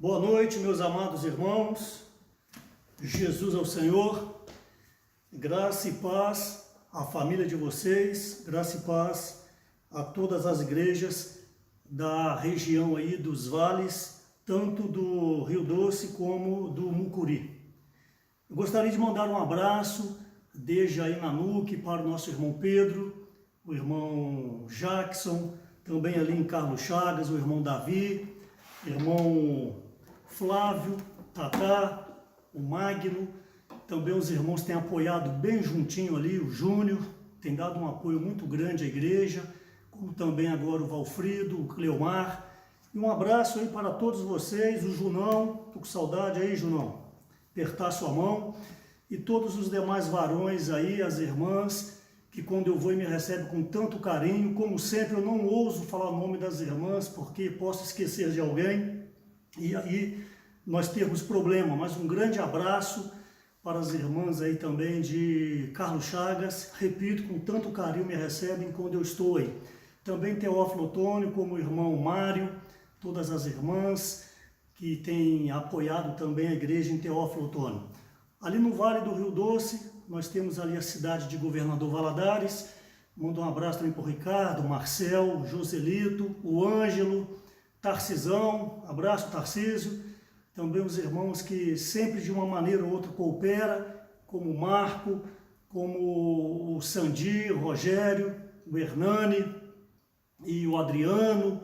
Boa noite, meus amados irmãos. Jesus é o Senhor. Graça e paz à família de vocês. Graça e paz a todas as igrejas da região aí dos vales, tanto do Rio Doce como do Mucuri. Eu gostaria de mandar um abraço desde aí Nanuque para o nosso irmão Pedro, o irmão Jackson, também ali em Carlos Chagas, o irmão Davi, irmão Flávio, Tatá, o Magno. Também os irmãos têm apoiado bem juntinho ali, o Júnior, tem dado um apoio muito grande à igreja, como também agora o Valfrido, o Cleomar. E um abraço aí para todos vocês, o Junão, tô com saudade aí, Junão, apertar sua mão, e todos os demais varões aí, as irmãs, que quando eu vou e me recebem com tanto carinho. Como sempre, eu não ouso falar o nome das irmãs, porque posso esquecer de alguém, e aí nós temos problema. Mas um grande abraço para as irmãs aí também de Carlos Chagas, repito, com tanto carinho me recebem quando eu estou aí. Também Teófilo Otônio, como o irmão Mário, todas as irmãs que têm apoiado também a igreja em Teófilo Otônio. Ali no Vale do Rio Doce, nós temos ali a cidade de Governador Valadares. Mando um abraço também para o Ricardo, Marcel, Joselito, o Ângelo, Tarcisão, abraço Tarcísio. Também os irmãos que sempre de uma maneira ou outra cooperam, como o Marco, como o Sandi, o Rogério, o Hernani e o Adriano,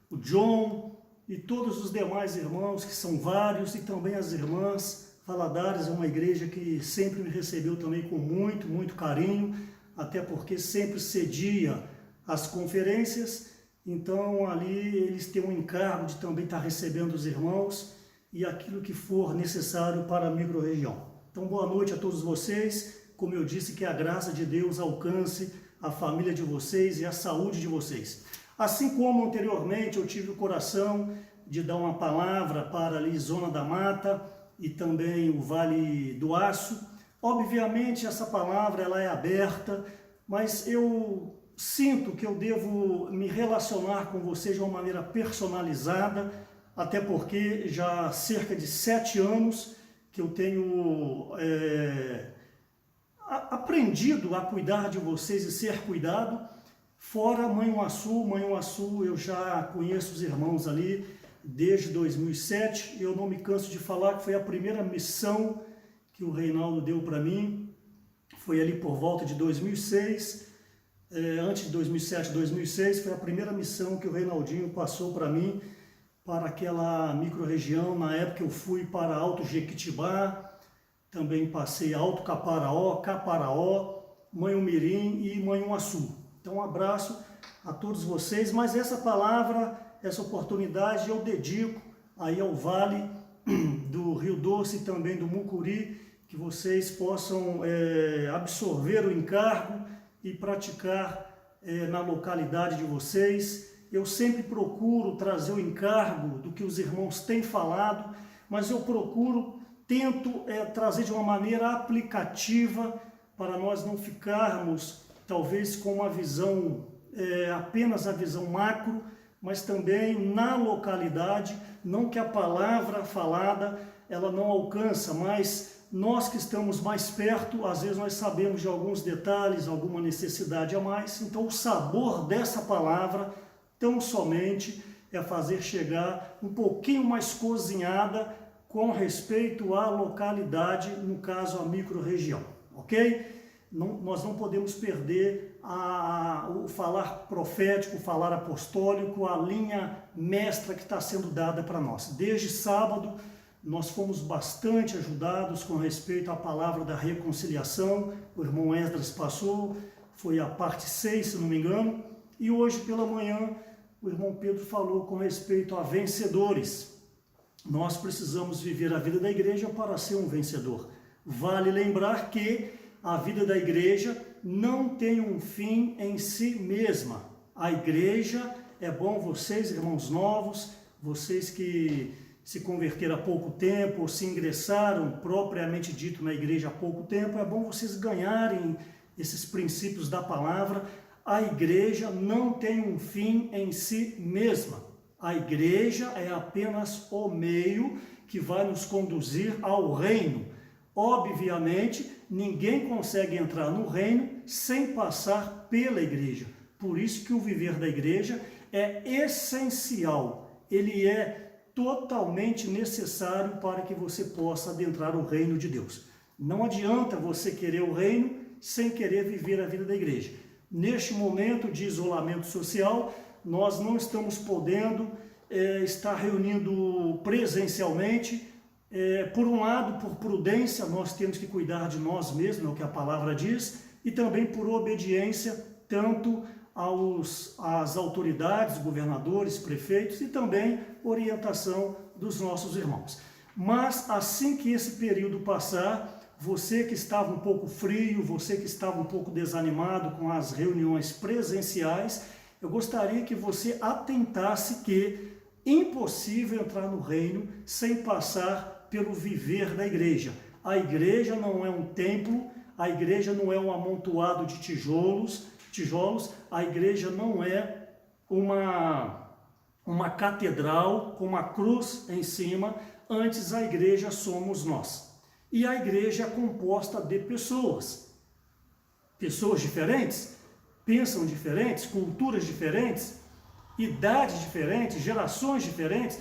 o John e todos os demais irmãos, que são vários, e também as irmãs. Valadares é uma igreja que sempre me recebeu também com muito carinho, até porque sempre cedia as conferências, então ali eles têm um encargo de também estar recebendo os irmãos e aquilo que for necessário para a microrregião. Então boa noite a todos vocês, como eu disse, que a graça de Deus alcance a família de vocês e a saúde de vocês. Assim como anteriormente eu tive o coração de dar uma palavra para ali Zona da Mata, e também o Vale do Aço. Obviamente essa palavra ela é aberta, mas eu sinto que eu devo me relacionar com vocês de uma maneira personalizada, até porque já há cerca de 7 anos que eu tenho aprendido a cuidar de vocês e ser cuidado. Fora Manhuaçu eu já conheço os irmãos ali desde 2007, eu não me canso de falar que foi a primeira missão que o Reinaldo deu para mim, foi ali por volta de 2006, antes de 2007, 2006, foi a primeira missão que o Reinaldinho passou para mim, para aquela microrregião. Na época eu fui para Alto Jequitibá, também passei Alto Caparaó, Manhumirim e Manhuaçu. Então um abraço a todos vocês, mas essa palavra, essa oportunidade eu dedico aí ao Vale do Rio Doce e também do Mucuri, que vocês possam absorver o encargo e praticar na localidade de vocês. Eu sempre procuro trazer o encargo do que os irmãos têm falado, mas eu tento trazer de uma maneira aplicativa, para nós não ficarmos talvez com uma visão, apenas a visão macro, mas também na localidade. Não que a palavra falada ela não alcança, mas nós que estamos mais perto, às vezes nós sabemos de alguns detalhes, alguma necessidade a mais. Então o sabor dessa palavra tão somente é fazer chegar um pouquinho mais cozinhada com respeito à localidade, no caso a microrregião, ok? Nós não podemos perder o falar profético, o falar apostólico, a linha mestra que está sendo dada para nós. Desde sábado, nós fomos bastante ajudados com respeito à palavra da reconciliação. O irmão Esdras passou, foi a parte 6, se não me engano. E hoje pela manhã, o irmão Pedro falou com respeito a vencedores. Nós precisamos viver a vida da igreja para ser um vencedor. Vale lembrar que a vida da igreja não tem um fim em si mesma. A igreja, é bom vocês, irmãos novos, vocês que se converteram há pouco tempo, ou se ingressaram propriamente dito na igreja há pouco tempo, é bom vocês ganharem esses princípios da palavra. A igreja não tem um fim em si mesma. A igreja é apenas o meio que vai nos conduzir ao reino. Obviamente, ninguém consegue entrar no reino sem passar pela igreja. Por isso que o viver da igreja é essencial. Ele é totalmente necessário para que você possa adentrar o reino de Deus. Não adianta você querer o reino sem querer viver a vida da igreja. Neste momento de isolamento social, nós não estamos podendo estar reunindo presencialmente. Por um lado, por prudência, nós temos que cuidar de nós mesmos, é o que a palavra diz, e também por obediência, tanto às autoridades, governadores, prefeitos e também orientação dos nossos irmãos. Mas assim que esse período passar, você que estava um pouco frio, você que estava um pouco desanimado com as reuniões presenciais, eu gostaria que você atentasse que é impossível entrar no reino sem passar pelo viver da igreja. A igreja não é um templo, a igreja não é um amontoado de tijolos, a igreja não é uma catedral com uma cruz em cima, antes a igreja somos nós. E a igreja é composta de pessoas diferentes, pensam diferentes, culturas diferentes, idades diferentes, gerações diferentes.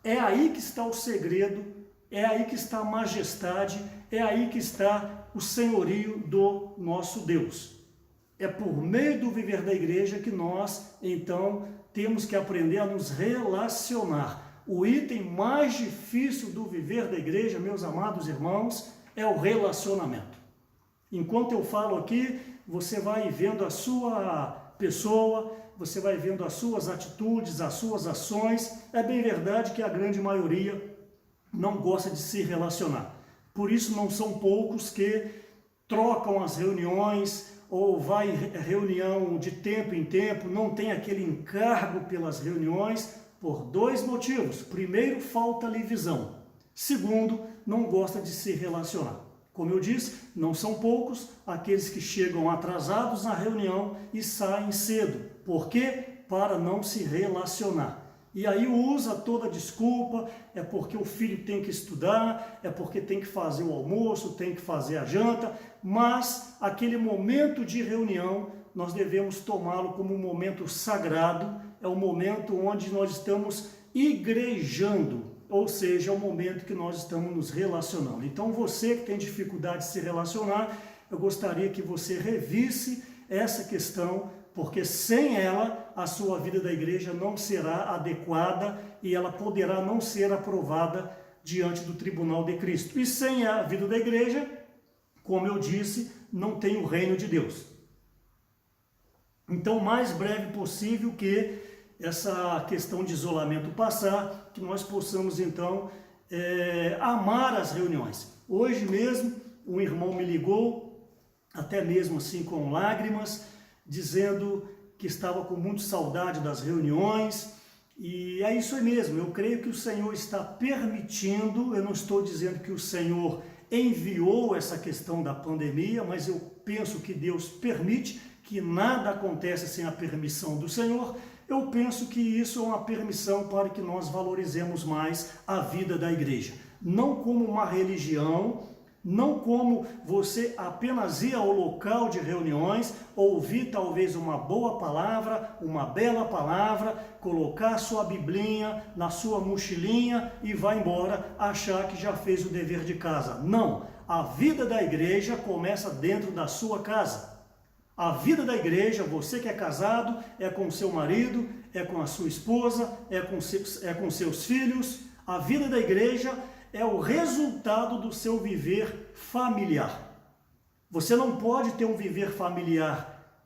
É aí que está o segredo, é aí que está a majestade, é aí que está o senhorio do nosso Deus. É por meio do viver da igreja que nós, então, temos que aprender a nos relacionar. O item mais difícil do viver da igreja, meus amados irmãos, é o relacionamento. Enquanto eu falo aqui, você vai vendo a sua pessoa, você vai vendo as suas atitudes, as suas ações. É bem verdade que a grande maioria não gosta de se relacionar. Por isso não são poucos que trocam as reuniões, ou vai em reunião de tempo em tempo, não tem aquele encargo pelas reuniões, por dois motivos. Primeiro, falta-lhe visão. Segundo, não gosta de se relacionar. Como eu disse, não são poucos aqueles que chegam atrasados na reunião e saem cedo. Por quê? Para não se relacionar. E aí usa toda a desculpa, é porque o filho tem que estudar, é porque tem que fazer o almoço, tem que fazer a janta, mas aquele momento de reunião nós devemos tomá-lo como um momento sagrado, é o momento onde nós estamos igrejando, ou seja, é o momento que nós estamos nos relacionando. Então você que tem dificuldade de se relacionar, eu gostaria que você revisse essa questão, porque sem ela a sua vida da igreja não será adequada e ela poderá não ser aprovada diante do tribunal de Cristo. E sem a vida da igreja, como eu disse, não tem o reino de Deus. Então, o mais breve possível que essa questão de isolamento passar, que nós possamos então amar as reuniões. Hoje mesmo um irmão me ligou, até mesmo assim com lágrimas, dizendo que estava com muita saudade das reuniões, e é isso aí mesmo. Eu creio que o Senhor está permitindo, eu não estou dizendo que o Senhor enviou essa questão da pandemia, mas eu penso que Deus permite, que nada acontece sem a permissão do Senhor. Eu penso que isso é uma permissão para que nós valorizemos mais a vida da igreja, não como uma religião, não como você apenas ir ao local de reuniões, ouvir talvez uma boa palavra, uma bela palavra, colocar sua biblinha na sua mochilinha e vai embora, achar que já fez o dever de casa. Não, a vida da igreja começa dentro da sua casa. A vida da igreja, você que é casado, é com seu marido, é com a sua esposa, é com seus filhos. A vida da igreja é o resultado do seu viver familiar. Você não pode ter um viver familiar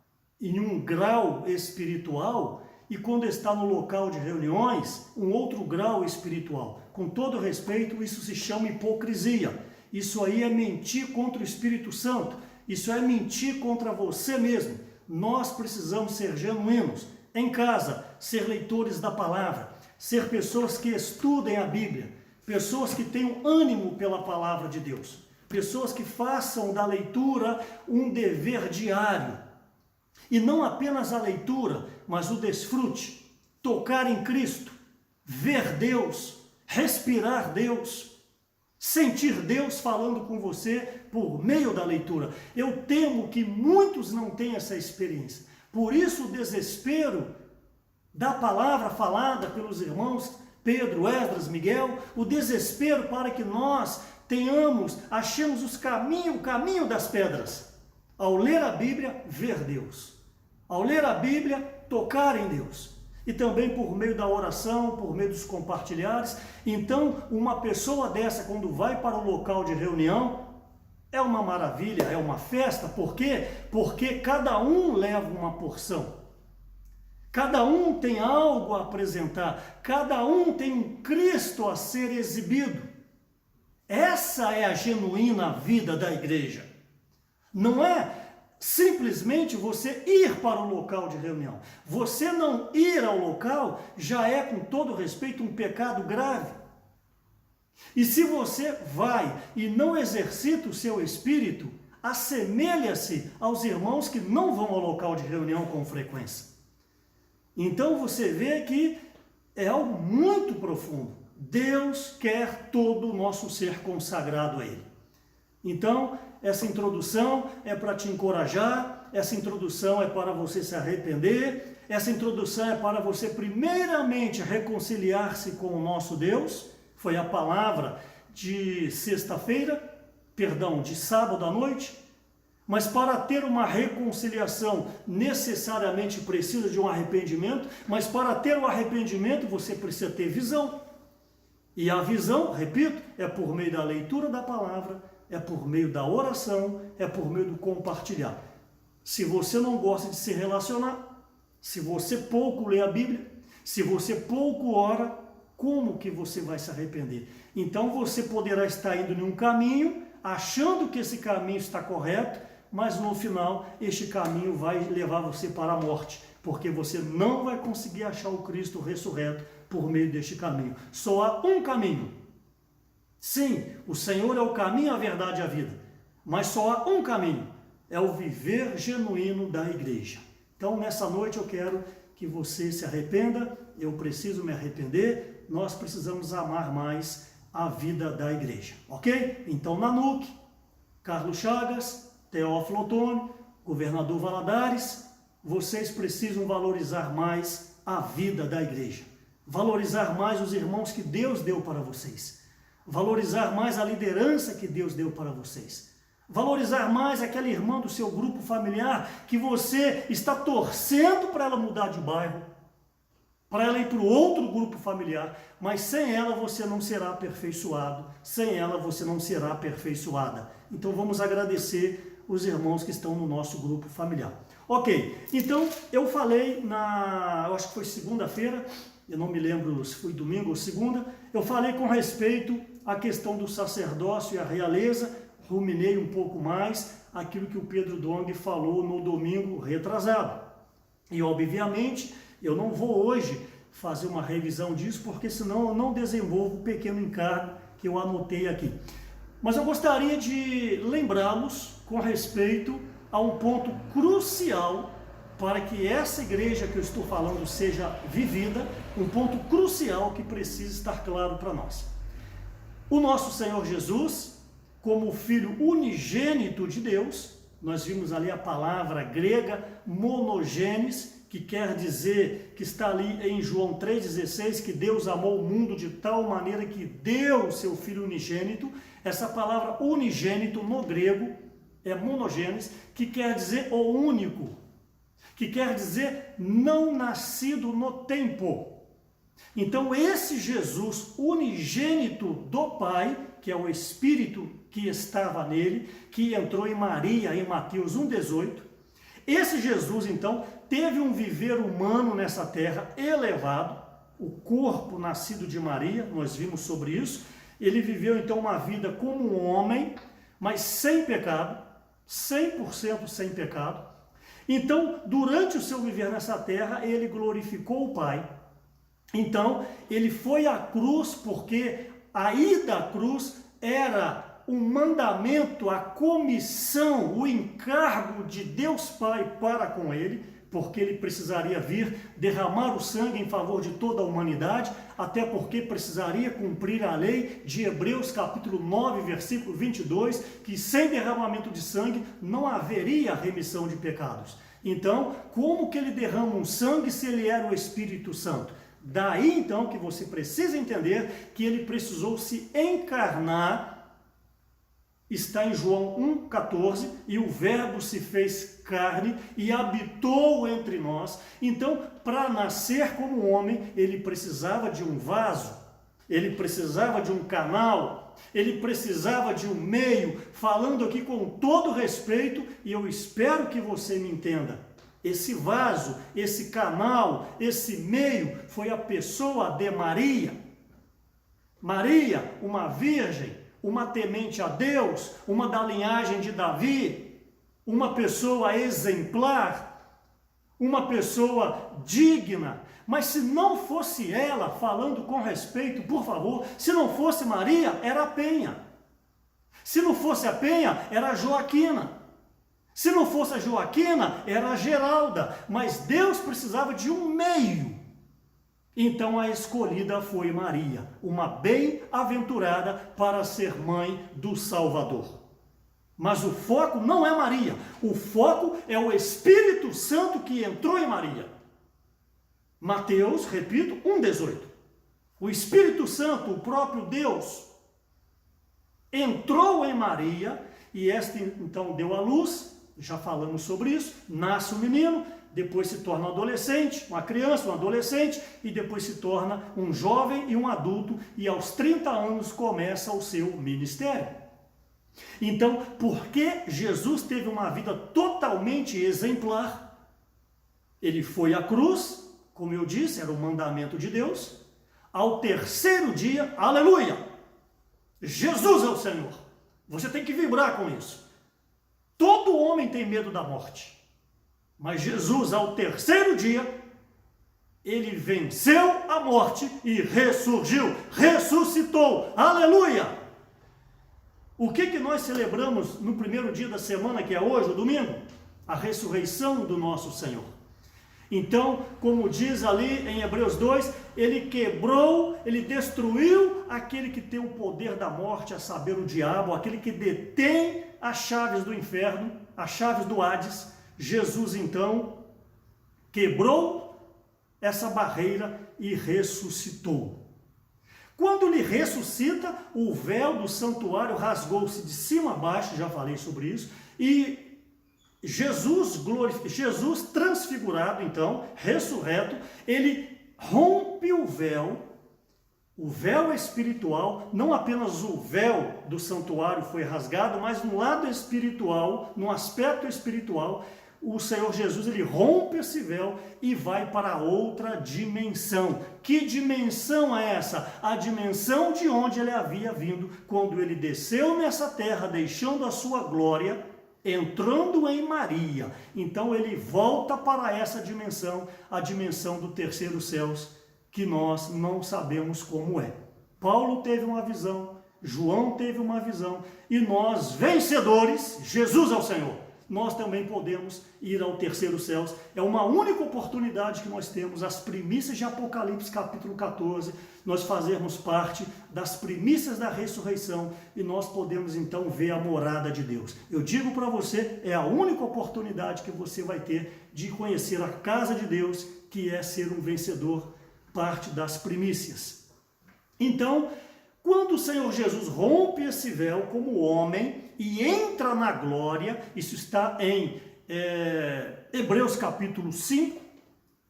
em um grau espiritual e quando está no local de reuniões, um outro grau espiritual. Com todo respeito, isso se chama hipocrisia. Isso aí é mentir contra o Espírito Santo. Isso é mentir contra você mesmo. Nós precisamos ser genuínos em casa, ser leitores da palavra, ser pessoas que estudem a Bíblia, pessoas que tenham ânimo pela palavra de Deus, pessoas que façam da leitura um dever diário. E não apenas a leitura, mas o desfrute, tocar em Cristo, ver Deus, respirar Deus, sentir Deus falando com você por meio da leitura. Eu temo que muitos não tenham essa experiência. Por isso o desespero da palavra falada pelos irmãos Pedro, Esdras, Miguel, o desespero para que nós achemos o caminho das pedras. Ao ler a Bíblia, ver Deus. Ao ler a Bíblia, tocar em Deus. E também por meio da oração, por meio dos compartilhares. Então, uma pessoa dessa, quando vai para o local de reunião, é uma maravilha, é uma festa. Por quê? Porque cada um leva uma porção. Cada um tem algo a apresentar. Cada um tem um Cristo a ser exibido. Essa é a genuína vida da igreja. Não é simplesmente você ir para o local de reunião. Você não ir ao local já é, com todo respeito, um pecado grave. E se você vai e não exercita o seu espírito, assemelha-se aos irmãos que não vão ao local de reunião com frequência. Então você vê que é algo muito profundo. Deus quer todo o nosso ser consagrado a Ele. Então, essa introdução é para te encorajar, essa introdução é para você se arrepender, essa introdução é para você primeiramente reconciliar-se com o nosso Deus. Foi a palavra de de sábado à noite. Mas para ter uma reconciliação necessariamente precisa de um arrependimento, mas para ter o arrependimento você precisa ter visão. E a visão, repito, é por meio da leitura da palavra, é por meio da oração, é por meio do compartilhar. Se você não gosta de se relacionar, se você pouco lê a Bíblia, se você pouco ora, como que você vai se arrepender? Então você poderá estar indo em um caminho, achando que esse caminho está correto, mas no final este caminho vai levar você para a morte, porque você não vai conseguir achar o Cristo ressurreto por meio deste caminho. Só há um caminho. Sim, o Senhor é o caminho, a verdade e a vida, mas só há um caminho, é o viver genuíno da igreja. Então nessa noite eu quero que você se arrependa, eu preciso me arrepender, nós precisamos amar mais a vida da igreja, ok? Então Nanuque, Carlos Chagas, Teófilo Otoni, Governador Valadares, vocês precisam valorizar mais a vida da igreja, valorizar mais os irmãos que Deus deu para vocês, valorizar mais a liderança que Deus deu para vocês, valorizar mais aquela irmã do seu grupo familiar que você está torcendo para ela mudar de bairro, para ela ir para o outro grupo familiar, mas sem ela você não será aperfeiçoado, sem ela você não será aperfeiçoada. Então vamos agradecer os irmãos que estão no nosso grupo familiar. Ok, então eu falei eu acho que foi segunda-feira, eu não me lembro se foi domingo ou segunda, eu falei com respeito à questão do sacerdócio e a realeza, ruminei um pouco mais aquilo que o Pedro Dong falou no domingo retrasado. E obviamente eu não vou hoje fazer uma revisão disso, porque senão eu não desenvolvo o pequeno encargo que eu anotei aqui. Mas eu gostaria de lembrá-los com respeito a um ponto crucial para que essa igreja que eu estou falando seja vivida, um ponto crucial que precisa estar claro para nós. O nosso Senhor Jesus, como Filho unigênito de Deus, nós vimos ali a palavra grega monogenes, que quer dizer, que está ali em João 3,16, que Deus amou o mundo de tal maneira que deu o seu Filho unigênito. Essa palavra unigênito no grego é monogenes, que quer dizer o único, que quer dizer não nascido no tempo. Então esse Jesus unigênito do Pai, que é o Espírito que estava nele, que entrou em Maria em Mateus 1,18, esse Jesus então teve um viver humano nessa terra elevado, o corpo nascido de Maria, nós vimos sobre isso. Ele viveu então uma vida como um homem, mas sem pecado, 100% sem pecado. Então, durante o seu viver nessa terra, ele glorificou o Pai. Então, ele foi à cruz, porque a ida à cruz era um mandamento, a comissão, o encargo de Deus Pai para com ele, porque ele precisaria vir derramar o sangue em favor de toda a humanidade, até porque precisaria cumprir a lei de Hebreus capítulo 9, versículo 22, que sem derramamento de sangue não haveria remissão de pecados. Então, como que ele derrama um sangue se ele era o Espírito Santo? Daí então que você precisa entender que ele precisou se encarnar. Está em João 1,14, e o verbo se fez carne e habitou entre nós. Então, para nascer como homem, ele precisava de um vaso, ele precisava de um canal, ele precisava de um meio, falando aqui com todo respeito, e eu espero que você me entenda. Esse vaso, esse canal, esse meio, foi a pessoa de Maria. Maria, uma virgem, uma temente a Deus, uma da linhagem de Davi, uma pessoa exemplar, uma pessoa digna. Mas se não fosse ela, falando com respeito, por favor, se não fosse Maria, era a Penha. Se não fosse a Penha, era a Joaquina. Se não fosse a Joaquina, era a Geralda. Mas Deus precisava de um meio. Então a escolhida foi Maria, uma bem-aventurada para ser mãe do Salvador. Mas o foco não é Maria, o foco é o Espírito Santo que entrou em Maria. Mateus, repito, 1,18. O Espírito Santo, o próprio Deus, entrou em Maria e esta então deu à luz, já falamos sobre isso, nasce o menino, depois se torna um adolescente, uma criança, um adolescente, e depois se torna um jovem e um adulto, e aos 30 anos começa o seu ministério. Então, porque Jesus teve uma vida totalmente exemplar? Ele foi à cruz, como eu disse, era o mandamento de Deus. Ao terceiro dia, aleluia! Jesus é o Senhor. Você tem que vibrar com isso. Todo homem tem medo da morte. Mas Jesus, ao terceiro dia, ele venceu a morte e ressurgiu, ressuscitou. Aleluia! O que nós celebramos no primeiro dia da semana, que é hoje, o domingo? A ressurreição do nosso Senhor. Então, como diz ali em Hebreus 2, ele quebrou, ele destruiu aquele que tem o poder da morte, a saber, o diabo, aquele que detém as chaves do inferno, as chaves do Hades. Jesus, então, quebrou essa barreira e ressuscitou. Quando ele ressuscita, o véu do santuário rasgou-se de cima a baixo, já falei sobre isso, e Jesus transfigurado, então, ressurreto, ele rompe o véu espiritual, não apenas o véu do santuário foi rasgado, mas no lado espiritual, no aspecto espiritual, o Senhor Jesus, ele rompe esse véu e vai para outra dimensão. Que dimensão é essa? A dimensão de onde ele havia vindo, quando ele desceu nessa terra, deixando a sua glória, entrando em Maria. Então ele volta para essa dimensão, a dimensão do terceiro céus, que nós não sabemos como é. Paulo teve uma visão, João teve uma visão, e nós, vencedores, Jesus é o Senhor, nós também podemos ir ao terceiro céu. É uma única oportunidade que nós temos, as primícias de Apocalipse capítulo 14, nós fazermos parte das primícias da ressurreição e nós podemos então ver a morada de Deus. Eu digo para você, é a única oportunidade que você vai ter de conhecer a casa de Deus, que é ser um vencedor, parte das primícias. Então, quando o Senhor Jesus rompe esse véu como homem e entra na glória, isso está em Hebreus capítulo 5,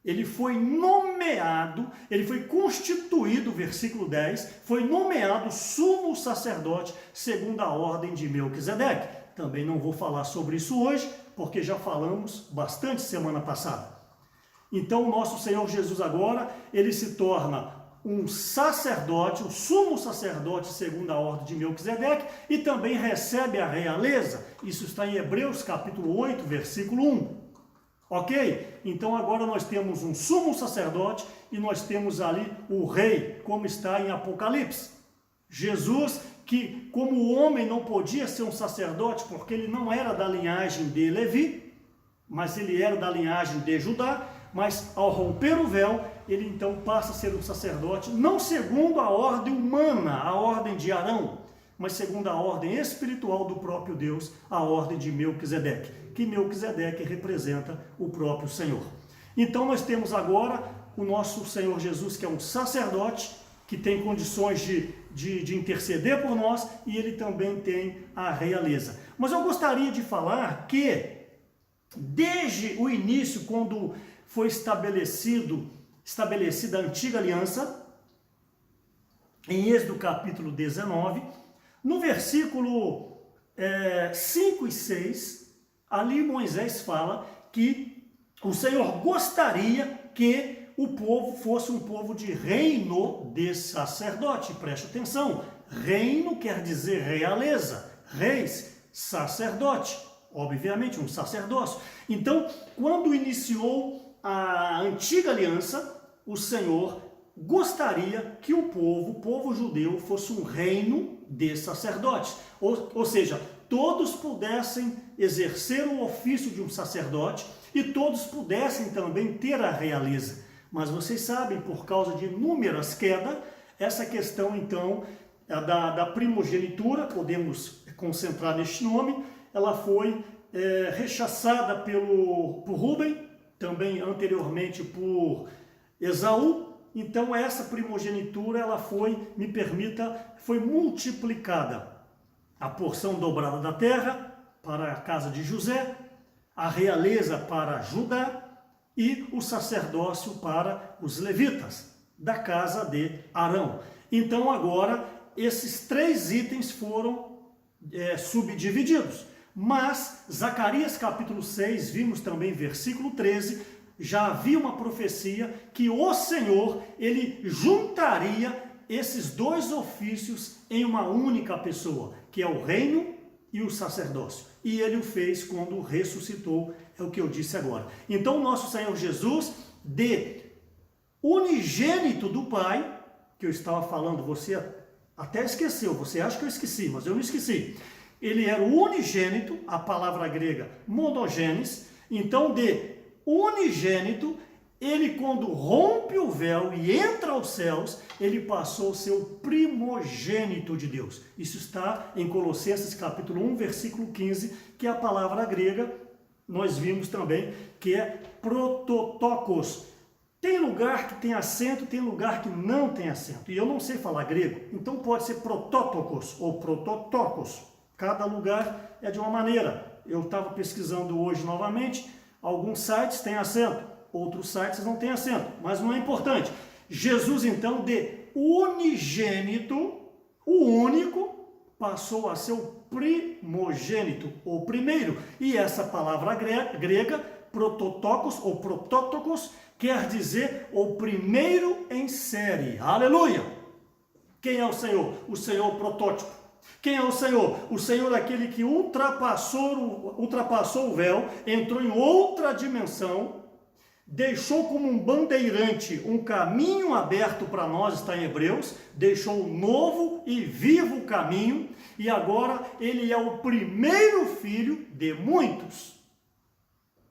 ele foi nomeado, ele foi constituído, versículo 10, foi nomeado sumo sacerdote segundo a ordem de Melquisedeque. Também não vou falar sobre isso hoje, porque já falamos bastante semana passada. Então o nosso Senhor Jesus agora, ele se torna um sacerdote, o sumo sacerdote segundo a ordem de Melquisedeque, e também recebe a realeza. Isso está em Hebreus capítulo 8, versículo 1. Ok? Então agora nós temos um sumo sacerdote e nós temos ali o rei, como está em Apocalipse. Jesus, que como o homem não podia ser um sacerdote, porque ele não era da linhagem de Levi, mas ele era da linhagem de Judá, mas ao romper o véu, ele então passa a ser um sacerdote, não segundo a ordem humana, a ordem de Arão, mas segundo a ordem espiritual do próprio Deus, a ordem de Melquisedeque, que Melquisedeque representa o próprio Senhor. Então nós temos agora o nosso Senhor Jesus, que é um sacerdote, que tem condições de interceder por nós, e ele também tem a realeza. Mas eu gostaria de falar que, desde o início, quando foi estabelecida a antiga aliança, em Êxodo capítulo 19, no versículo 5 e 6, ali Moisés fala que o Senhor gostaria que o povo fosse um povo de reino de sacerdote. Preste atenção, reino quer dizer realeza, reis, sacerdote, obviamente um sacerdócio. Então, quando iniciou a antiga aliança, o Senhor gostaria que o povo judeu, fosse um reino de sacerdotes, ou seja, todos pudessem exercer o ofício de um sacerdote e todos pudessem também ter a realeza. Mas vocês sabem, por causa de inúmeras quedas, essa questão então da primogenitura, podemos concentrar neste nome, ela foi rechaçada por Rúben, também anteriormente por Esaú. Então essa primogenitura ela foi multiplicada. A porção dobrada da terra para a casa de José, a realeza para Judá, e o sacerdócio para os levitas, da casa de Arão. Então agora esses 3 itens foram subdivididos. Mas Zacarias capítulo 6, vimos também versículo 13, já havia uma profecia que o Senhor, ele juntaria esses 2 ofícios em uma única pessoa, que é o reino e o sacerdócio. E ele o fez quando ressuscitou, é o que eu disse agora. Então, nosso Senhor Jesus, de unigênito do Pai, que eu estava falando, você até esqueceu, você acha que eu esqueci, mas eu não esqueci. Ele era o unigênito, a palavra grega monogenes. Então, de unigênito, ele quando rompe o véu e entra aos céus, ele passou a ser o primogênito de Deus. Isso está em Colossenses capítulo 1, versículo 15, que é a palavra grega, nós vimos também, que é prototokos. Tem lugar que tem acento, tem lugar que não tem acento. E eu não sei falar grego, então pode ser prototokos ou prototokos. Cada lugar é de uma maneira. Eu estava pesquisando hoje novamente, alguns sites têm acento, outros sites não têm acento, mas não é importante. Jesus, então, de unigênito, o único, passou a ser o primogênito, o primeiro. E essa palavra grega, prototokos ou protótokos, quer dizer o primeiro em série. Aleluia! Quem é o Senhor? O Senhor protótipo. Quem é o Senhor? O Senhor é aquele que ultrapassou o véu, entrou em outra dimensão, deixou como um bandeirante um caminho aberto para nós, está em Hebreus, deixou um novo e vivo caminho, e agora ele é o primeiro filho de muitos.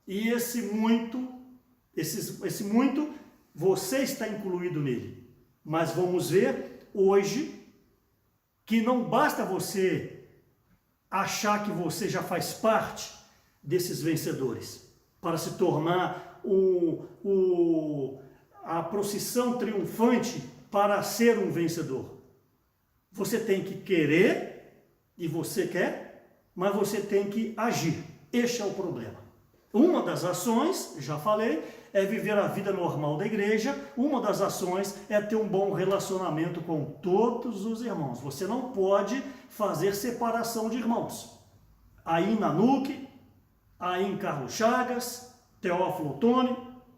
E esse muito, você está incluído nele. Mas vamos ver hoje que não basta você achar que você já faz parte desses vencedores para se tornar a procissão triunfante para ser um vencedor. Você tem que querer, e você quer, mas você tem que agir. Este é o problema. Uma das ações, já falei, é viver a vida normal da igreja. Uma das ações é ter um bom relacionamento com todos os irmãos. Você não pode fazer separação de irmãos. Aí na NUC, aí em Carlos Chagas, Teófilo Otoni,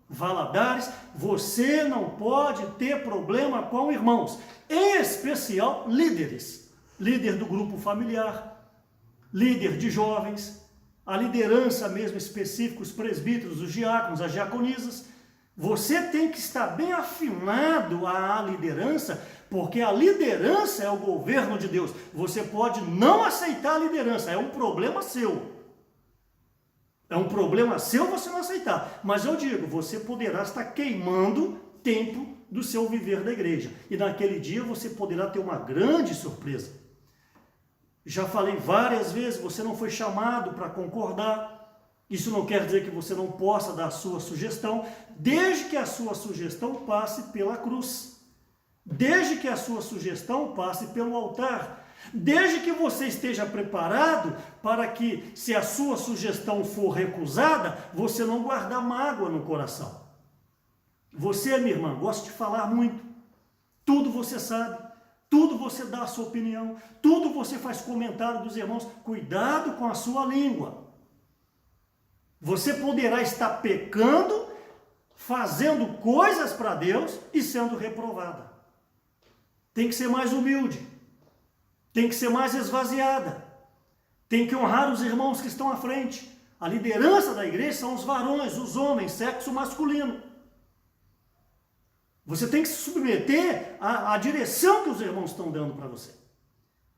Valadares, você não pode ter problema com irmãos, em especial líderes, líder do grupo familiar, líder de jovens, a liderança mesmo específica, os presbíteros, os diáconos, as diaconisas. Você tem que estar bem afinado à liderança, porque a liderança é o governo de Deus. Você pode não aceitar a liderança, é um problema seu. É um problema seu você não aceitar. Mas eu digo, você poderá estar queimando tempo do seu viver da igreja. E naquele dia você poderá ter uma grande surpresa. Já falei várias vezes, você não foi chamado para concordar. Isso não quer dizer que você não possa dar a sua sugestão, desde que a sua sugestão passe pela cruz. Desde que a sua sugestão passe pelo altar. Desde que você esteja preparado para que, se a sua sugestão for recusada, você não guardar mágoa no coração. Você, minha irmã, gosta de falar muito. Tudo você sabe. Tudo você dá a sua opinião. Tudo você faz comentário dos irmãos. Cuidado com a sua língua. Você poderá estar pecando, fazendo coisas para Deus e sendo reprovada. Tem que ser mais humilde. Tem que ser mais esvaziada. Tem que honrar os irmãos que estão à frente. A liderança da igreja são os varões, os homens, sexo masculino. Você tem que se submeter à direção que os irmãos estão dando para você.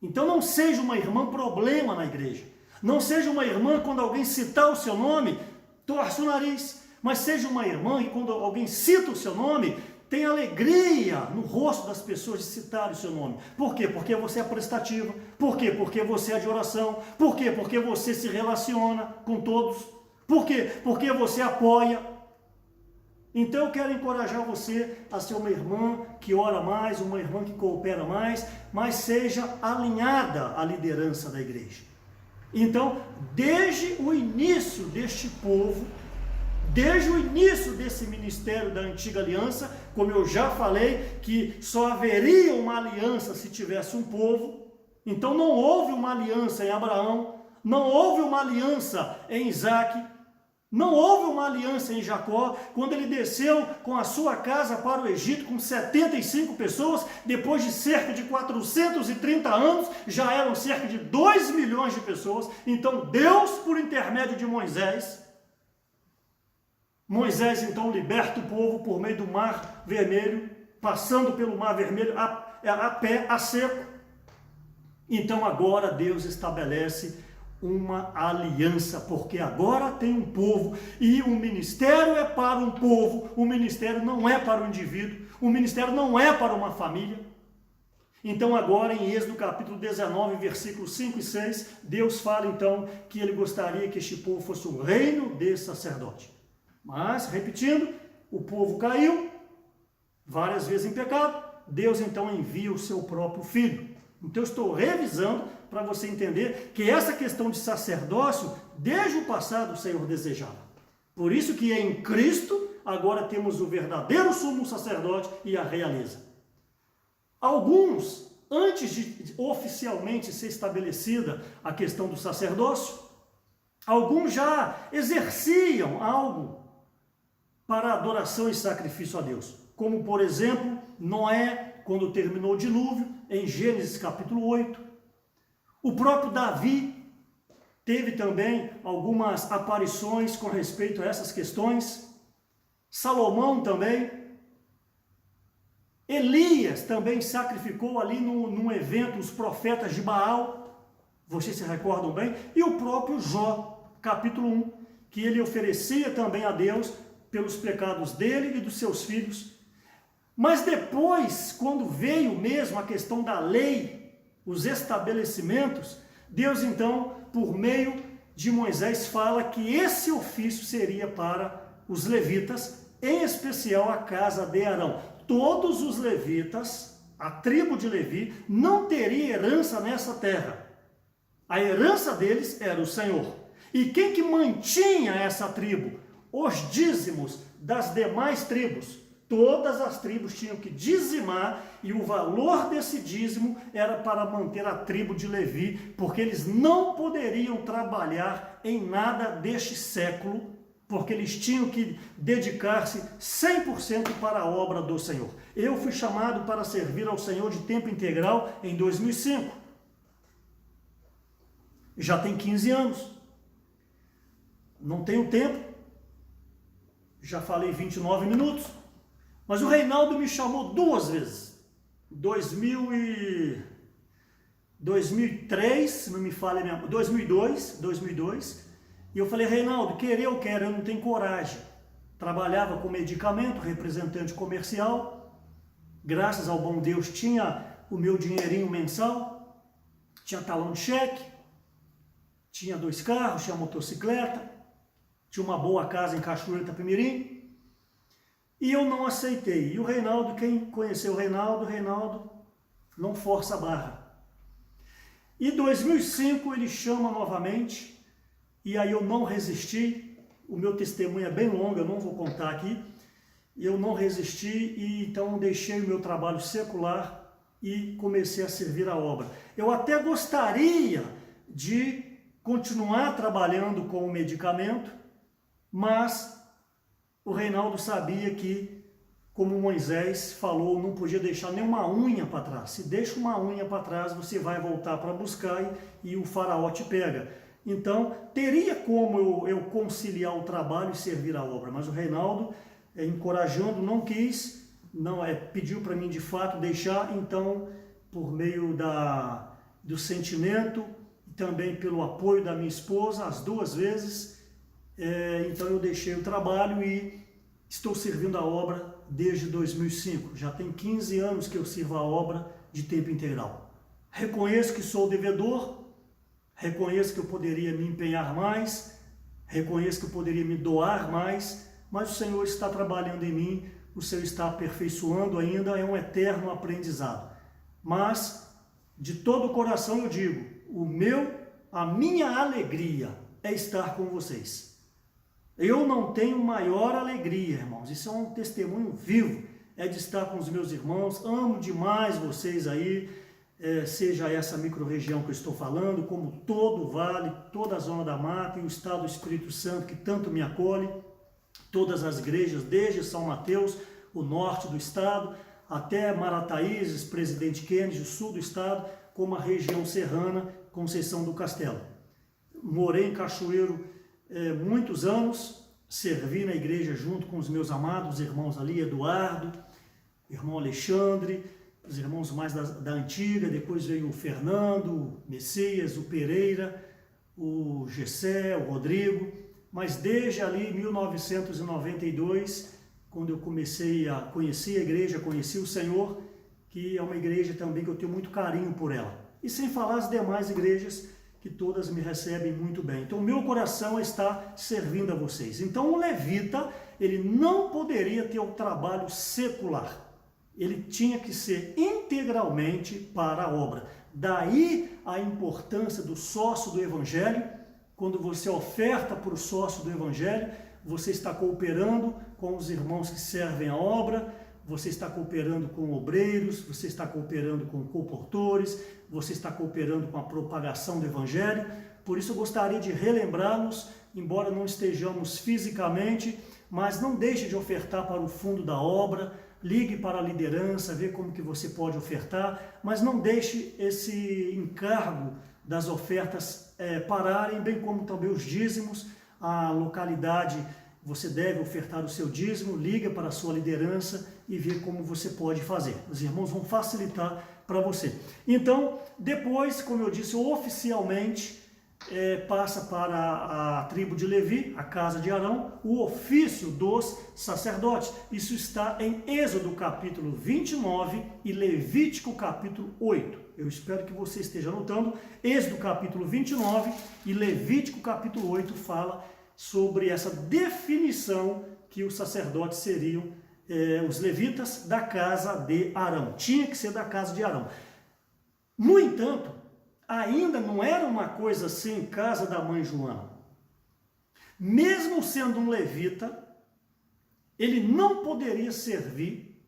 Então não seja uma irmã problema na igreja. Não seja uma irmã, quando alguém citar o seu nome, torce o nariz. Mas seja uma irmã e quando alguém cita o seu nome, tem alegria no rosto das pessoas de citar o seu nome. Por quê? Porque você é prestativa. Por quê? Porque você é de oração. Por quê? Porque você se relaciona com todos. Por quê? Porque você apoia. Então eu quero encorajar você a ser uma irmã que ora mais, uma irmã que coopera mais, mas seja alinhada à liderança da igreja. Então, desde o início deste povo, desde o início desse ministério da antiga aliança, como eu já falei, que só haveria uma aliança se tivesse um povo. Então não houve uma aliança em Abraão, não houve uma aliança em Isaac, não houve uma aliança em Jacó, quando ele desceu com a sua casa para o Egito com 75 pessoas, depois de cerca de 430 anos, já eram cerca de 2 milhões de pessoas. Então Deus, por intermédio de Moisés então liberta o povo por meio do Mar Vermelho, passando pelo Mar Vermelho a pé, a seco. Então agora Deus estabelece uma aliança, porque agora tem um povo, e o ministério é para um povo, o ministério não é para um indivíduo, o ministério não é para uma família. Então agora em Êxodo capítulo 19, versículos 5 e 6, Deus fala então que ele gostaria que este povo fosse um reino de sacerdote. Mas, repetindo, o povo caiu, várias vezes em pecado, Deus então envia o seu próprio filho. Então eu estou revisando para você entender que essa questão de sacerdócio, desde o passado o Senhor desejava. Por isso que em Cristo, agora temos o verdadeiro sumo sacerdote e a realeza. Alguns, antes de oficialmente ser estabelecida a questão do sacerdócio, alguns já exerciam algo para adoração e sacrifício a Deus. Como, por exemplo, Noé, quando terminou o dilúvio, em Gênesis capítulo 8. O próprio Davi teve também algumas aparições com respeito a essas questões. Salomão também. Elias também sacrificou ali num evento os profetas de Baal. Vocês se recordam bem? E o próprio Jó, capítulo 1, que ele oferecia também a Deus pelos pecados dele e dos seus filhos. Mas depois, quando veio mesmo a questão da lei, os estabelecimentos, Deus então, por meio de Moisés, fala que esse ofício seria para os levitas, em especial a casa de Arão. Todos os levitas, a tribo de Levi, não teria herança nessa terra. A herança deles era o Senhor. E quem que mantinha essa tribo? Os dízimos das demais tribos. Todas as tribos tinham que dizimar, e o valor desse dízimo era para manter a tribo de Levi, porque eles não poderiam trabalhar em nada deste século, porque eles tinham que dedicar-se 100% para a obra do Senhor. Eu fui chamado para servir ao Senhor de tempo integral em 2005. Já tem 15 anos. Não tenho tempo. Já falei 29 minutos. Mas o Reinaldo me chamou 2 vezes. 2003, se não me falha, 2002, E eu falei, Reinaldo, querer eu quero, eu não tenho coragem. Trabalhava com medicamento, representante comercial, graças ao bom Deus tinha o meu dinheirinho mensal, tinha talão de cheque, tinha 2 carros, tinha motocicleta, tinha uma boa casa em Cachoeiro Itapemirim, e eu não aceitei. E o Reinaldo, quem conheceu o Reinaldo não força a barra. Em 2005 ele chama novamente, e aí eu não resisti. O meu testemunho é bem longo, eu não vou contar aqui. Eu não resisti e então deixei o meu trabalho secular e comecei a servir a obra. Eu até gostaria de continuar trabalhando com o medicamento, mas o Reinaldo sabia que, como Moisés falou, não podia deixar nenhuma unha para trás. Se deixa uma unha para trás, você vai voltar para buscar e o faraó te pega. Então, teria como eu conciliar o trabalho e servir a obra, mas o Reinaldo, encorajando, não quis, pediu para mim de fato deixar. Então, por meio do sentimento e também pelo apoio da minha esposa, as 2 vezes, então eu deixei o trabalho e estou servindo a obra desde 2005. Já tem 15 anos que eu sirvo a obra de tempo integral. Reconheço que sou devedor, reconheço que eu poderia me empenhar mais, reconheço que eu poderia me doar mais, mas o Senhor está trabalhando em mim, o Senhor está aperfeiçoando ainda, é um eterno aprendizado. Mas, de todo o coração eu digo, a minha alegria é estar com vocês. Eu não tenho maior alegria, irmãos, isso é um testemunho vivo, é de estar com os meus irmãos, amo demais vocês aí, seja essa micro-região que eu estou falando, como todo o Vale, toda a Zona da Mata e o Estado do Espírito Santo que tanto me acolhe, todas as igrejas, desde São Mateus, o norte do estado, até Marataízes, Presidente Kennedy, o sul do estado, como a região serrana, Conceição do Castelo. Morei em Cachoeiro muitos anos, servi na igreja junto com os meus amados irmãos ali, Eduardo, irmão Alexandre, os irmãos mais da antiga, depois veio o Fernando, o Messias, o Pereira, o Gessé, o Rodrigo, mas desde ali, 1992, quando eu comecei a conhecer a igreja, conheci o Senhor, que é uma igreja também que eu tenho muito carinho por ela. E sem falar as demais igrejas, que todas me recebem muito bem. Então, meu coração está servindo a vocês. Então, o levita, ele não poderia ter o trabalho secular. Ele tinha que ser integralmente para a obra. Daí a importância do sócio do Evangelho. Quando você oferta para o sócio do Evangelho, você está cooperando com os irmãos que servem a obra, você está cooperando com obreiros, você está cooperando com comportores, você está cooperando com a propagação do Evangelho. Por isso eu gostaria de relembrá-los, embora não estejamos fisicamente, mas não deixe de ofertar para o fundo da obra, ligue para a liderança, vê como que você pode ofertar, mas não deixe esse encargo das ofertas pararem, bem como também os dízimos. A localidade, você deve ofertar o seu dízimo, liga para a sua liderança e vê como você pode fazer. Os irmãos vão facilitar para você. Então, depois, como eu disse, oficialmente passa para a tribo de Levi, a casa de Arão, o ofício dos sacerdotes. Isso está em Êxodo capítulo 29 e Levítico capítulo 8. Eu espero que você esteja anotando. Êxodo capítulo 29 e Levítico capítulo 8 fala sobre essa definição que os sacerdotes seriam os levitas da casa de Arão. Tinha que ser da casa de Arão. No entanto, ainda não era uma coisa assim, casa da mãe Joana. Mesmo sendo um levita, ele não poderia servir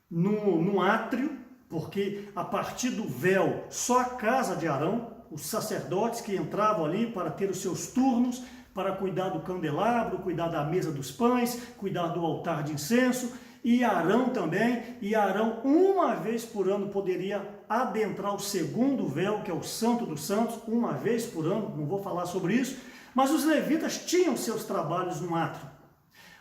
no átrio, porque a partir do véu, só a casa de Arão, os sacerdotes que entravam ali para ter os seus turnos, para cuidar do candelabro, cuidar da mesa dos pães, cuidar do altar de incenso, e Arão também, e Arão uma vez por ano poderia adentrar o segundo véu, que é o Santo dos Santos, uma vez por ano, não vou falar sobre isso, mas os levitas tinham seus trabalhos no átrio.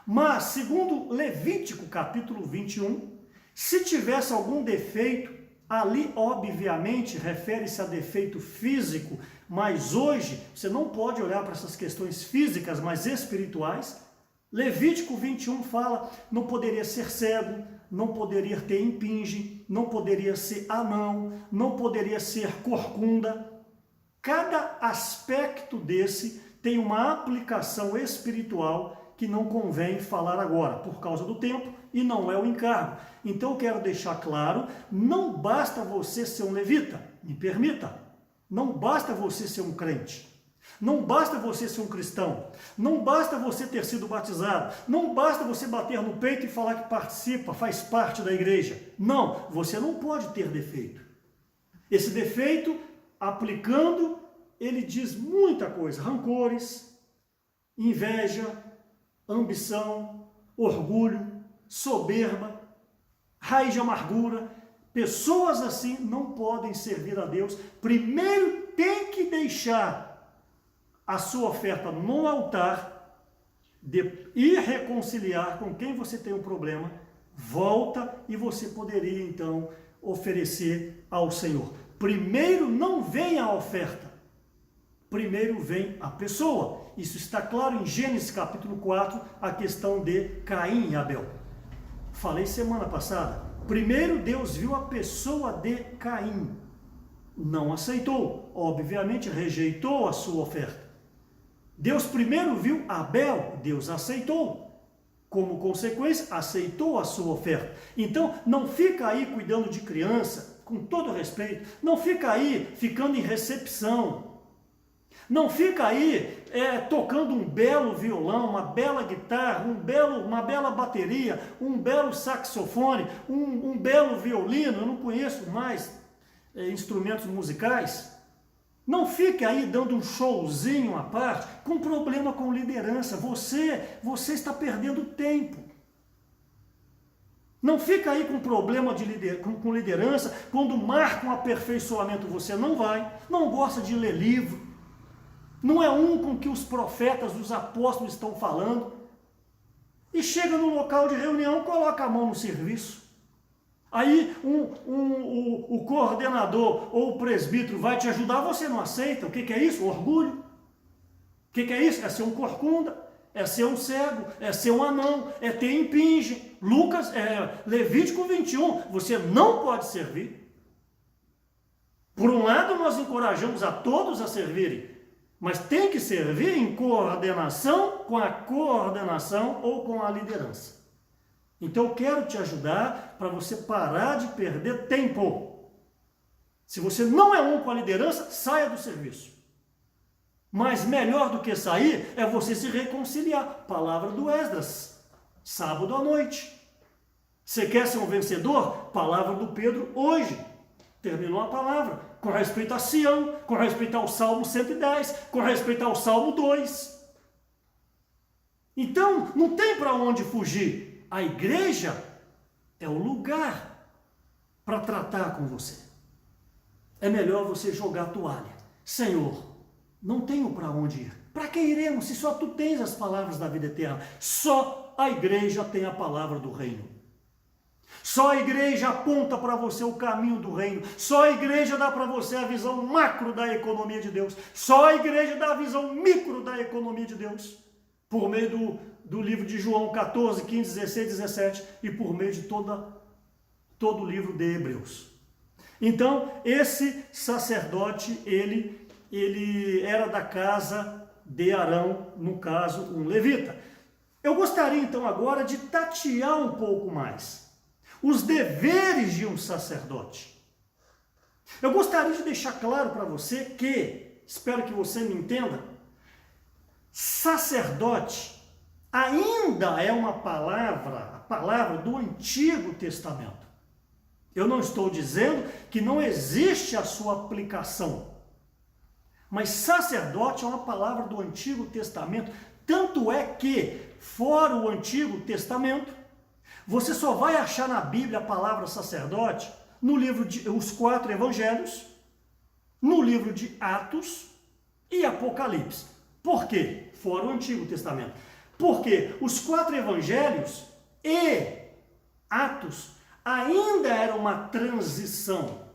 Mas, segundo Levítico capítulo 21, se tivesse algum defeito, Ali, obviamente, refere-se a defeito físico, mas hoje você não pode olhar para essas questões físicas, mas espirituais. Levítico 21 fala, não poderia ser cego, não poderia ter impinge, não poderia ser anão, não poderia ser corcunda. Cada aspecto desse tem uma aplicação espiritual que não convém falar agora, por causa do tempo, e não é o encargo. Então eu quero deixar claro, não basta você ser um levita, me permita, não basta você ser um crente, não basta você ser um cristão, não basta você ter sido batizado, não basta você bater no peito e falar que participa, faz parte da igreja. Não, você não pode ter defeito. Esse defeito, aplicando, ele diz muita coisa, rancores, inveja, ambição, orgulho, soberba, raiz de amargura. Pessoas assim não podem servir a Deus. Primeiro tem que deixar a sua oferta no altar e reconciliar com quem você tem um problema. Volta e você poderia então oferecer ao Senhor. Primeiro não vem a oferta, primeiro vem a pessoa. Isso está claro em Gênesis capítulo 4, a questão de Caim e Abel. Falei semana passada, primeiro Deus viu a pessoa de Caim, não aceitou, obviamente rejeitou a sua oferta. Deus primeiro viu Abel, Deus aceitou, como consequência aceitou a sua oferta. Então não fica aí cuidando de criança, com todo respeito, não fica aí ficando em recepção, não fica aí tocando um belo violão, uma bela guitarra, uma bela bateria, um belo saxofone, um belo violino. Eu não conheço mais instrumentos musicais. Não fique aí dando um showzinho à parte, com problema com liderança. Você está perdendo tempo. Não fica aí com problema com liderança, quando marca um aperfeiçoamento você não vai, não gosta de ler livro, não é um com que os profetas, os apóstolos estão falando, e chega no local de reunião, coloca a mão no serviço. Aí o coordenador ou o presbítero vai te ajudar, você não aceita. O que é isso? Orgulho. O que é isso? É ser um corcunda, é ser um cego, é ser um anão, é ter impinge. Levítico 21, você não pode servir. Por um lado, nós encorajamos a todos a servirem, mas tem que servir em coordenação com a coordenação ou com a liderança. Então eu quero te ajudar para você parar de perder tempo. Se você não é um com a liderança, saia do serviço. Mas melhor do que sair é você se reconciliar. Palavra do Esdras, sábado à noite. Você quer ser um vencedor? Palavra do Pedro hoje. Terminou a palavra. Com respeito a Sião, com respeito ao Salmo 110, com respeito ao Salmo 2. Então, não tem para onde fugir. A igreja é o lugar para tratar com você. É melhor você jogar a toalha. Senhor, não tenho para onde ir. Para que iremos se só tu tens as palavras da vida eterna? Só a igreja tem a palavra do reino. Só a igreja aponta para você o caminho do reino. Só a igreja dá para você a visão macro da economia de Deus. Só a igreja dá a visão micro da economia de Deus. Por meio do livro de João 14, 15, 16, 17 e por meio de todo o livro de Hebreus. Então, esse sacerdote, ele era da casa de Arão, no caso, um levita. Eu gostaria, então, agora de tatear um pouco mais os deveres de um sacerdote. Eu gostaria de deixar claro para você que, espero que você me entenda, sacerdote ainda é uma palavra, a palavra do Antigo Testamento. Eu não estou dizendo que não existe a sua aplicação, mas sacerdote é uma palavra do Antigo Testamento, tanto é que, fora o Antigo Testamento, você só vai achar na Bíblia a palavra sacerdote no livro de os 4 evangelhos, no livro de Atos e Apocalipse. Por quê? Fora o Antigo Testamento. Porque os 4 evangelhos e Atos ainda era uma transição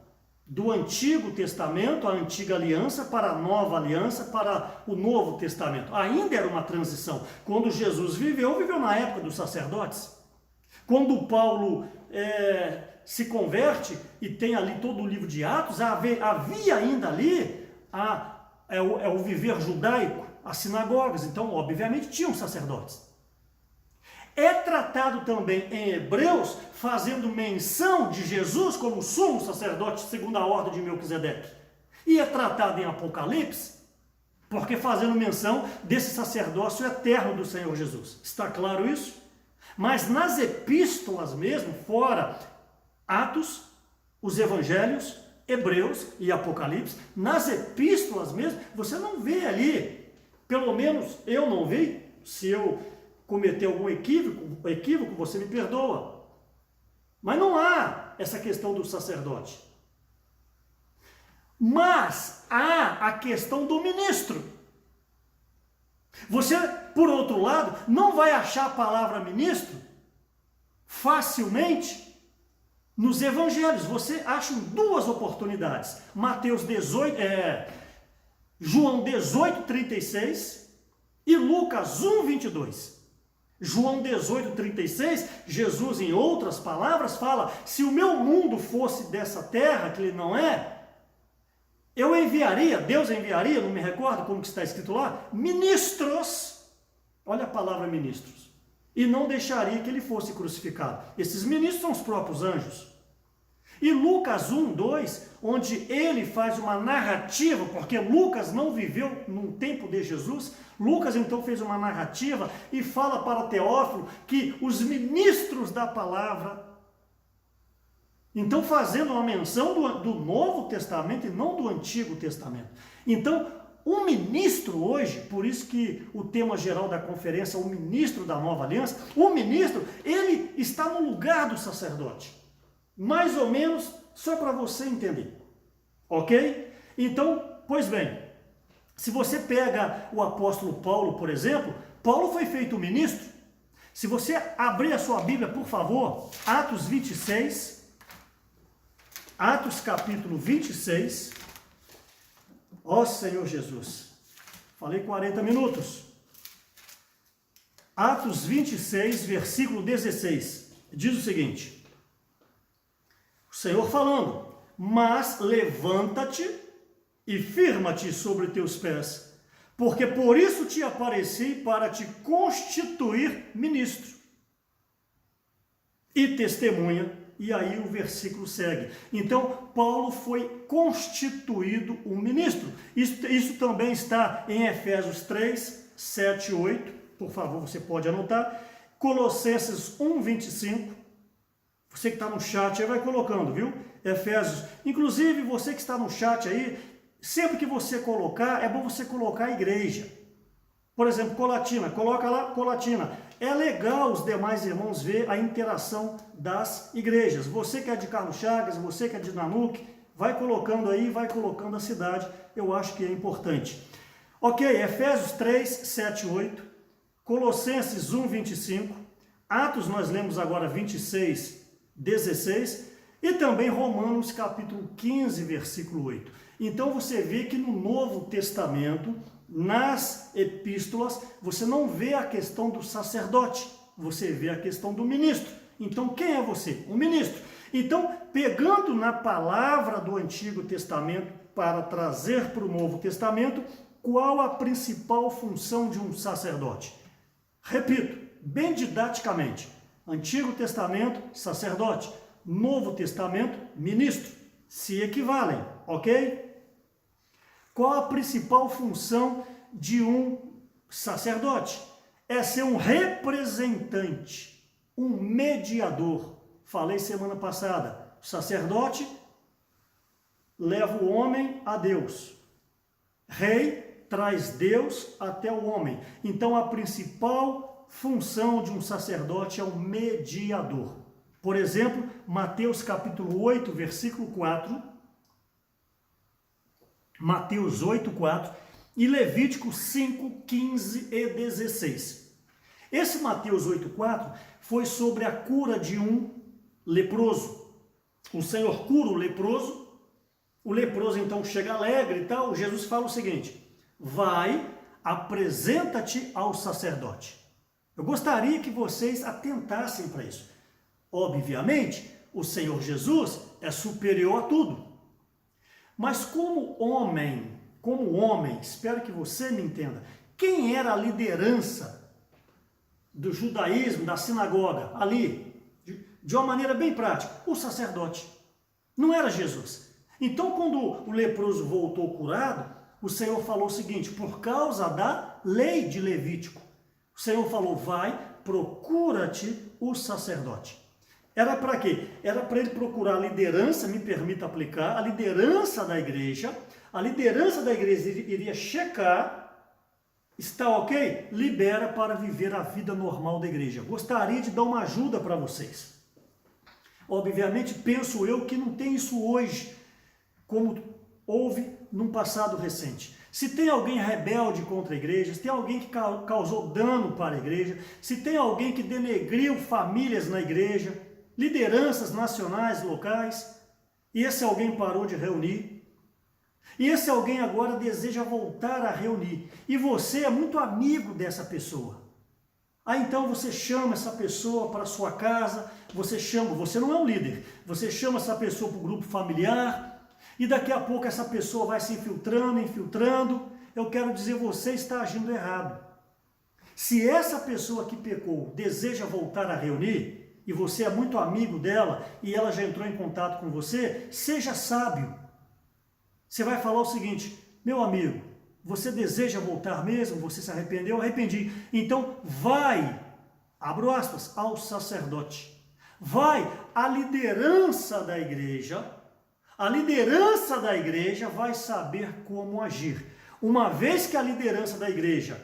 do Antigo Testamento, a Antiga Aliança, para a Nova Aliança, para o Novo Testamento. Ainda era uma transição. Quando Jesus viveu na época dos sacerdotes. Quando Paulo se converte e tem ali todo o livro de Atos, havia ainda ali o viver judaico, as sinagogas. Então, obviamente, tinham sacerdotes. É tratado também em Hebreus, fazendo menção de Jesus como sumo sacerdote segundo a ordem de Melquisedeque. E é tratado em Apocalipse, porque fazendo menção desse sacerdócio eterno do Senhor Jesus. Está claro isso? Mas nas epístolas mesmo, fora Atos, os Evangelhos, Hebreus e Apocalipse, nas epístolas mesmo, você não vê ali, pelo menos eu não vi, se eu cometer algum equívoco, você me perdoa. Mas não há essa questão do sacerdote. Mas há a questão do ministro. Você, por outro lado, não vai achar a palavra ministro facilmente nos evangelhos. Você acha em duas oportunidades. João 18:36 e Lucas 1:22. João 18:36, Jesus, em outras palavras, fala: se o meu mundo fosse dessa terra, que ele não é, Deus enviaria, não me recordo como que está escrito lá, ministros, olha a palavra ministros, e não deixaria que ele fosse crucificado. Esses ministros são os próprios anjos. E Lucas 1:2, onde ele faz uma narrativa, porque Lucas não viveu num tempo de Jesus, Lucas então fez uma narrativa e fala para Teófilo que os ministros da palavra, então fazendo uma menção do Novo Testamento e não do Antigo Testamento. Então, o ministro hoje, por isso que o tema geral da conferência é o ministro da Nova Aliança, o ministro, ele está no lugar do sacerdote. Mais ou menos, só para você entender. Ok? Então, pois bem, se você pega o apóstolo Paulo, por exemplo, Paulo foi feito ministro. Se você abrir a sua Bíblia, por favor, Atos 26, Atos capítulo 26, ó Senhor Jesus, falei 40 minutos. Atos 26, versículo 16, diz o seguinte, o Senhor falando: mas levanta-te e firma-te sobre teus pés, porque por isso te apareci para te constituir ministro e testemunha. E aí o versículo segue. Então, Paulo foi constituído um ministro. Isso também está em Efésios 3, 7 e 8. Por favor, você pode anotar. Colossenses 1, 25. Você que está no chat aí vai colocando, viu? Efésios. Inclusive, você que está no chat aí, sempre que você colocar, é bom você colocar a igreja. Por exemplo, Colatina, coloca lá Colatina. É legal os demais irmãos ver a interação das igrejas. Você que é de Carlos Chagas, você que é de Nanuque, vai colocando aí, vai colocando a cidade. Eu acho que é importante. Ok, Efésios 3, 7 e 8. Colossenses 1, 25. Atos nós lemos agora 26, 16. E também Romanos capítulo 15, versículo 8. Então você vê que no Novo Testamento, nas epístolas, você não vê a questão do sacerdote, você vê a questão do ministro. Então quem é você? Um ministro. Então, pegando na palavra do Antigo Testamento para trazer para o Novo Testamento, qual a principal função de um sacerdote? Repito, bem didaticamente, Antigo Testamento, sacerdote, Novo Testamento, ministro, se equivalem, ok? Qual a principal função de um sacerdote? É ser um representante, um mediador. Falei semana passada, o sacerdote leva o homem a Deus. Rei traz Deus até o homem. Então a principal função de um sacerdote é o mediador. Por exemplo, Mateus capítulo 8, versículo 4, Mateus 8, 4 e Levítico 5, 15 e 16. Esse Mateus 8, 4 foi sobre a cura de um leproso. O Senhor cura o leproso então chega alegre e tal. Jesus fala o seguinte: vai, apresenta-te ao sacerdote. Eu gostaria que vocês atentassem para isso. Obviamente, o Senhor Jesus é superior a tudo. Mas como homem, espero que você me entenda, quem era a liderança do judaísmo, da sinagoga, ali, de uma maneira bem prática? O sacerdote. Não era Jesus. Então, quando o leproso voltou curado, o Senhor falou o seguinte: por causa da lei de Levítico, o Senhor falou: vai, procura-te o sacerdote. Era para quê? Era para ele procurar a liderança, me permita aplicar, a liderança da igreja. A liderança da igreja iria checar, está ok? Libera para viver a vida normal da igreja. Gostaria de dar uma ajuda para vocês. Obviamente, penso eu que não tem isso hoje, como houve num passado recente. Se tem alguém rebelde contra a igreja, se tem alguém que causou dano para a igreja, se tem alguém que denegriu famílias na igreja, lideranças nacionais, locais, e esse alguém parou de reunir, e esse alguém agora deseja voltar a reunir, e você é muito amigo dessa pessoa. Então você chama essa pessoa para a sua casa, você não é um líder, você chama essa pessoa para o grupo familiar, e daqui a pouco essa pessoa vai se infiltrando. Eu quero dizer, você está agindo errado. Se essa pessoa que pecou deseja voltar a reunir, e você é muito amigo dela, e ela já entrou em contato com você, seja sábio. Você vai falar o seguinte: meu amigo, você deseja voltar mesmo? Você se arrependeu? Arrependi. Então vai, abro aspas, ao sacerdote. Vai, a liderança da igreja. A liderança da igreja vai saber como agir. Uma vez que a liderança da igreja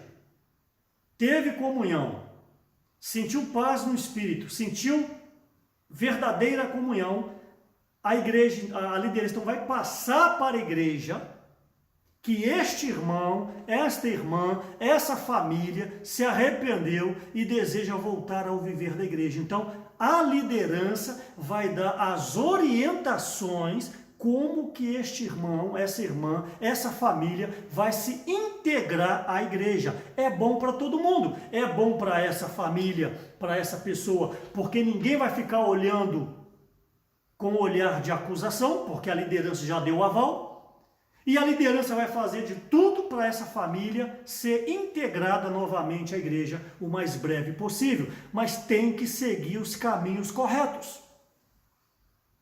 teve comunhão, sentiu paz no espírito, sentiu verdadeira comunhão, a liderança então vai passar para a igreja que este irmão, esta irmã, essa família se arrependeu e deseja voltar ao viver da igreja. Então, a liderança vai dar as orientações como que este irmão, essa irmã, essa família vai se integrar à igreja. É bom para todo mundo, é bom para essa família, para essa pessoa, porque ninguém vai ficar olhando com o olhar de acusação, porque a liderança já deu o aval, e a liderança vai fazer de tudo para essa família ser integrada novamente à igreja o mais breve possível, mas tem que seguir os caminhos corretos.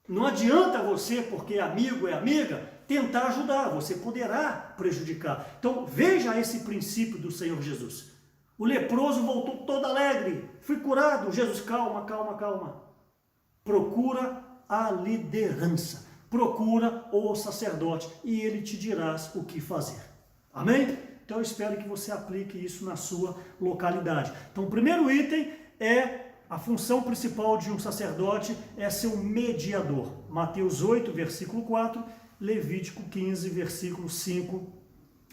Não adianta você, porque amigo é amiga, tentar ajudar, você poderá prejudicar. Então veja esse princípio do Senhor Jesus. O leproso voltou todo alegre, fui curado. Jesus, calma. Procura a liderança, procura o sacerdote e ele te dirá o que fazer. Amém? Então eu espero que você aplique isso na sua localidade. Então o primeiro item é: a função principal de um sacerdote é ser um mediador. Mateus 8, versículo 4, Levítico 15, versículo 5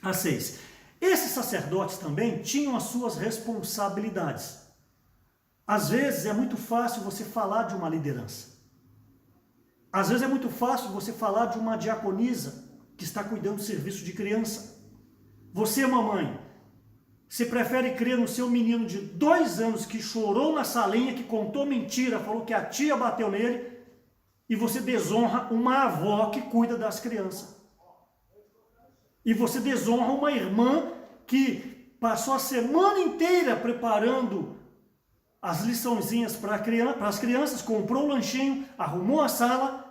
a 6. Esses sacerdotes também tinham as suas responsabilidades. Às vezes é muito fácil você falar de uma liderança. Às vezes é muito fácil você falar de uma diaconisa que está cuidando do serviço de criança. Você, mamãe, você prefere crer no seu menino de 2 anos que chorou na salinha, que contou mentira, falou que a tia bateu nele, e você desonra uma avó que cuida das crianças. E você desonra uma irmã que passou a semana inteira preparando as liçõezinhas para as crianças, comprou o lanchinho, arrumou a sala,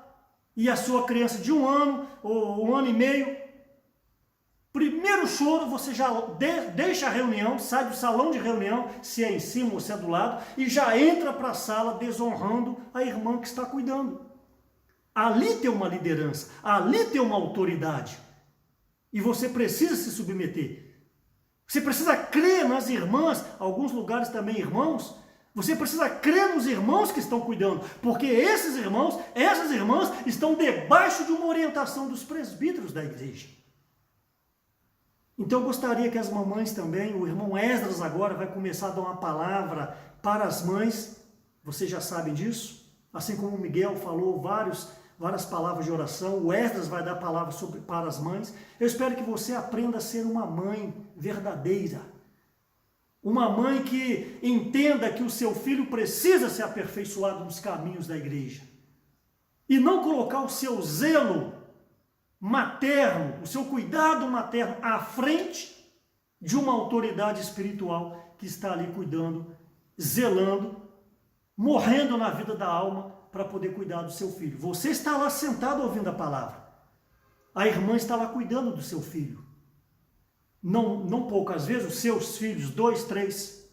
e a sua criança de 1 ano ou 1 ano e meio, primeiro choro, você já deixa a reunião, sai do salão de reunião, se é em cima ou se é do lado, e já entra para a sala desonrando a irmã que está cuidando. Ali tem uma liderança, ali tem uma autoridade, e você precisa se submeter. Você precisa crer nas irmãs, alguns lugares também irmãos. Você precisa crer nos irmãos que estão cuidando, porque esses irmãos, essas irmãs estão debaixo de uma orientação dos presbíteros da igreja. Então eu gostaria que as mamães também, o irmão Esdras agora vai começar a dar uma palavra para as mães, vocês já sabem disso, assim como o Miguel falou várias palavras de oração, o Esdras vai dar palavras para as mães. Eu espero que você aprenda a ser uma mãe verdadeira. Uma mãe que entenda que o seu filho precisa ser aperfeiçoado nos caminhos da igreja. E não colocar o seu zelo materno, o seu cuidado materno à frente de uma autoridade espiritual que está ali cuidando, zelando, morrendo na vida da alma para poder cuidar do seu filho. Você está lá sentado ouvindo a palavra. A irmã está lá cuidando do seu filho. Não poucas vezes, os seus filhos, 2, 3.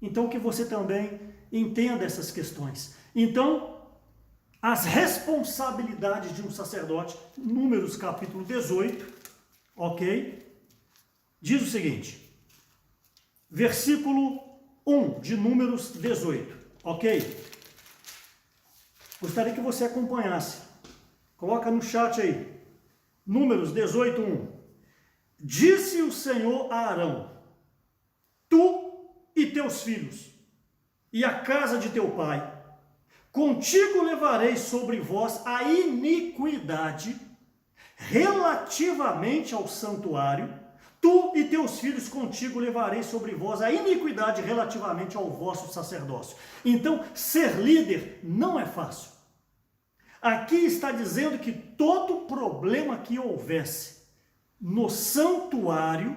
Então que você também entenda essas questões. Então, as responsabilidades de um sacerdote, Números capítulo 18, ok? Diz o seguinte, versículo 1 de Números 18, ok? Gostaria que você acompanhasse. Coloca no chat aí. Números 18, 1. Disse o Senhor a Arão, tu e teus filhos, e a casa de teu pai, contigo levarei sobre vós a iniquidade relativamente ao santuário, tu e teus filhos contigo levarei sobre vós a iniquidade relativamente ao vosso sacerdócio. Então, ser líder não é fácil. Aqui está dizendo que todo problema que houvesse no santuário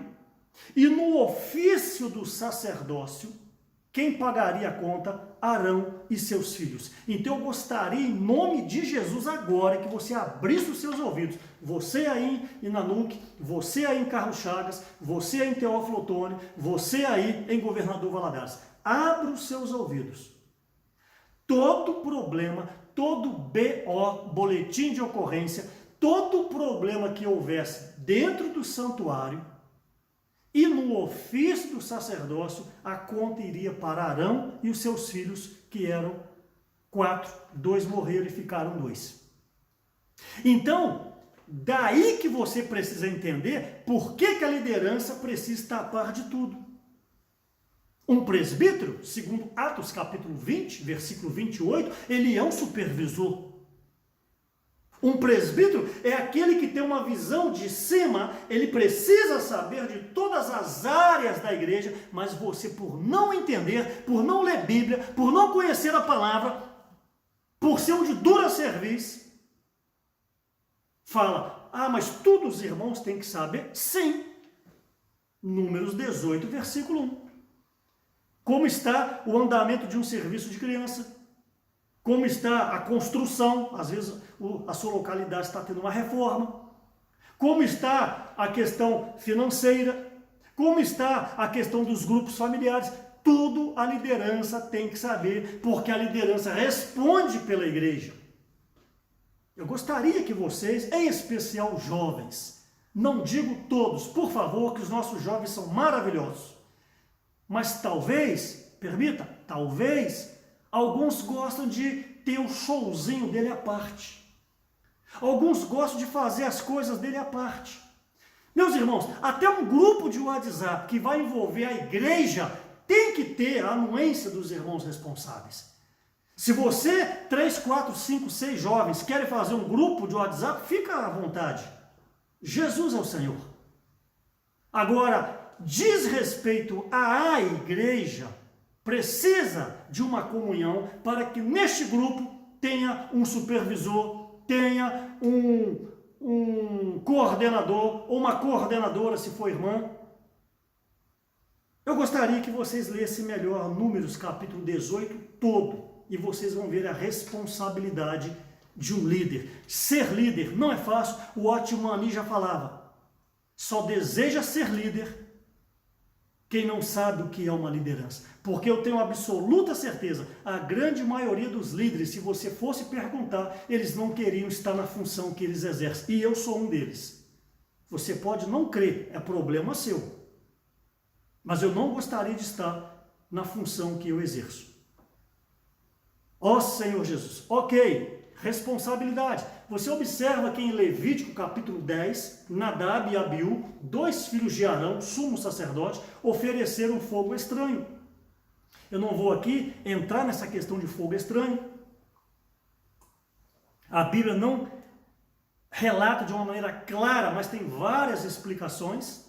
e no ofício do sacerdócio, quem pagaria a conta? Arão e seus filhos. Então eu gostaria, em nome de Jesus, agora que você abrisse os seus ouvidos. Você aí em Nanuque, você aí em Carlos Chagas, você aí em Teófilo Otoni, você aí em Governador Valadares. Abra os seus ouvidos. Todo problema, todo BO, boletim de ocorrência, todo problema que houvesse dentro do santuário e no ofício do sacerdócio, a conta iria para Arão e os seus filhos, que eram 4, 2 morreram e ficaram 2. Então, daí que você precisa entender por que a liderança precisa estar a par de tudo. Um presbítero, segundo Atos capítulo 20, versículo 28, ele é um supervisor. Um presbítero é aquele que tem uma visão de cima, ele precisa saber de todas as áreas da igreja, mas você, por não entender, por não ler Bíblia, por não conhecer a palavra, por ser um de dura serviço, fala, mas tudo os irmãos têm que saber? Sim. Números 18, versículo 1. Como está o andamento de um serviço de criança? Como está a construção? Às vezes a sua localidade está tendo uma reforma. Como está a questão financeira? Como está a questão dos grupos familiares? Tudo a liderança tem que saber, porque a liderança responde pela igreja. Eu gostaria que vocês, em especial jovens, não digo todos, por favor, que os nossos jovens são maravilhosos, mas talvez, permita, talvez, alguns gostam de ter o showzinho dele à parte. Alguns gostam de fazer as coisas dele à parte. Meus irmãos, até um grupo de WhatsApp que vai envolver a igreja tem que ter a anuência dos irmãos responsáveis. Se você, 3, 4, 5, 6 jovens, querem fazer um grupo de WhatsApp, fica à vontade. Jesus é o Senhor. Agora, diz respeito à igreja, precisa de uma comunhão para que neste grupo tenha um supervisor, tenha um coordenador ou uma coordenadora, se for irmã. Eu gostaria que vocês lessem melhor Números capítulo 18 todo, e vocês vão ver a responsabilidade de um líder. Ser líder não é fácil, o Otmani já falava, só deseja ser líder quem não sabe o que é uma liderança. Porque eu tenho absoluta certeza, a grande maioria dos líderes, se você fosse perguntar, eles não queriam estar na função que eles exercem. E eu sou um deles. Você pode não crer, é problema seu. Mas eu não gostaria de estar na função que eu exerço. Ó Senhor Jesus. Ok, responsabilidade. Você observa que em Levítico capítulo 10, Nadab e Abiú, 2 filhos de Arão, sumo sacerdote, ofereceram fogo estranho. Eu não vou aqui entrar nessa questão de fogo estranho, A Bíblia não relata de uma maneira clara, mas tem várias explicações.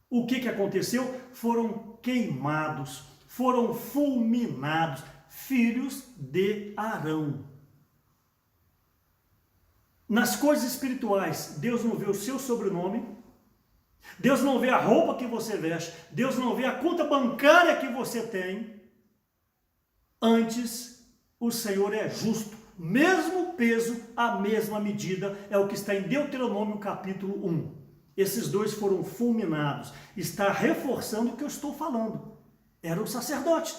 O que aconteceu? Foram queimados, foram fulminados, filhos de Arão. Nas coisas espirituais, Deus não vê o seu sobrenome, Deus não vê a roupa que você veste, Deus não vê a conta bancária que você tem. Antes, o Senhor é justo. Mesmo peso, a mesma medida, é o que está em Deuteronômio capítulo 1. Esses dois foram fulminados. Está reforçando o que eu estou falando. Eram sacerdotes.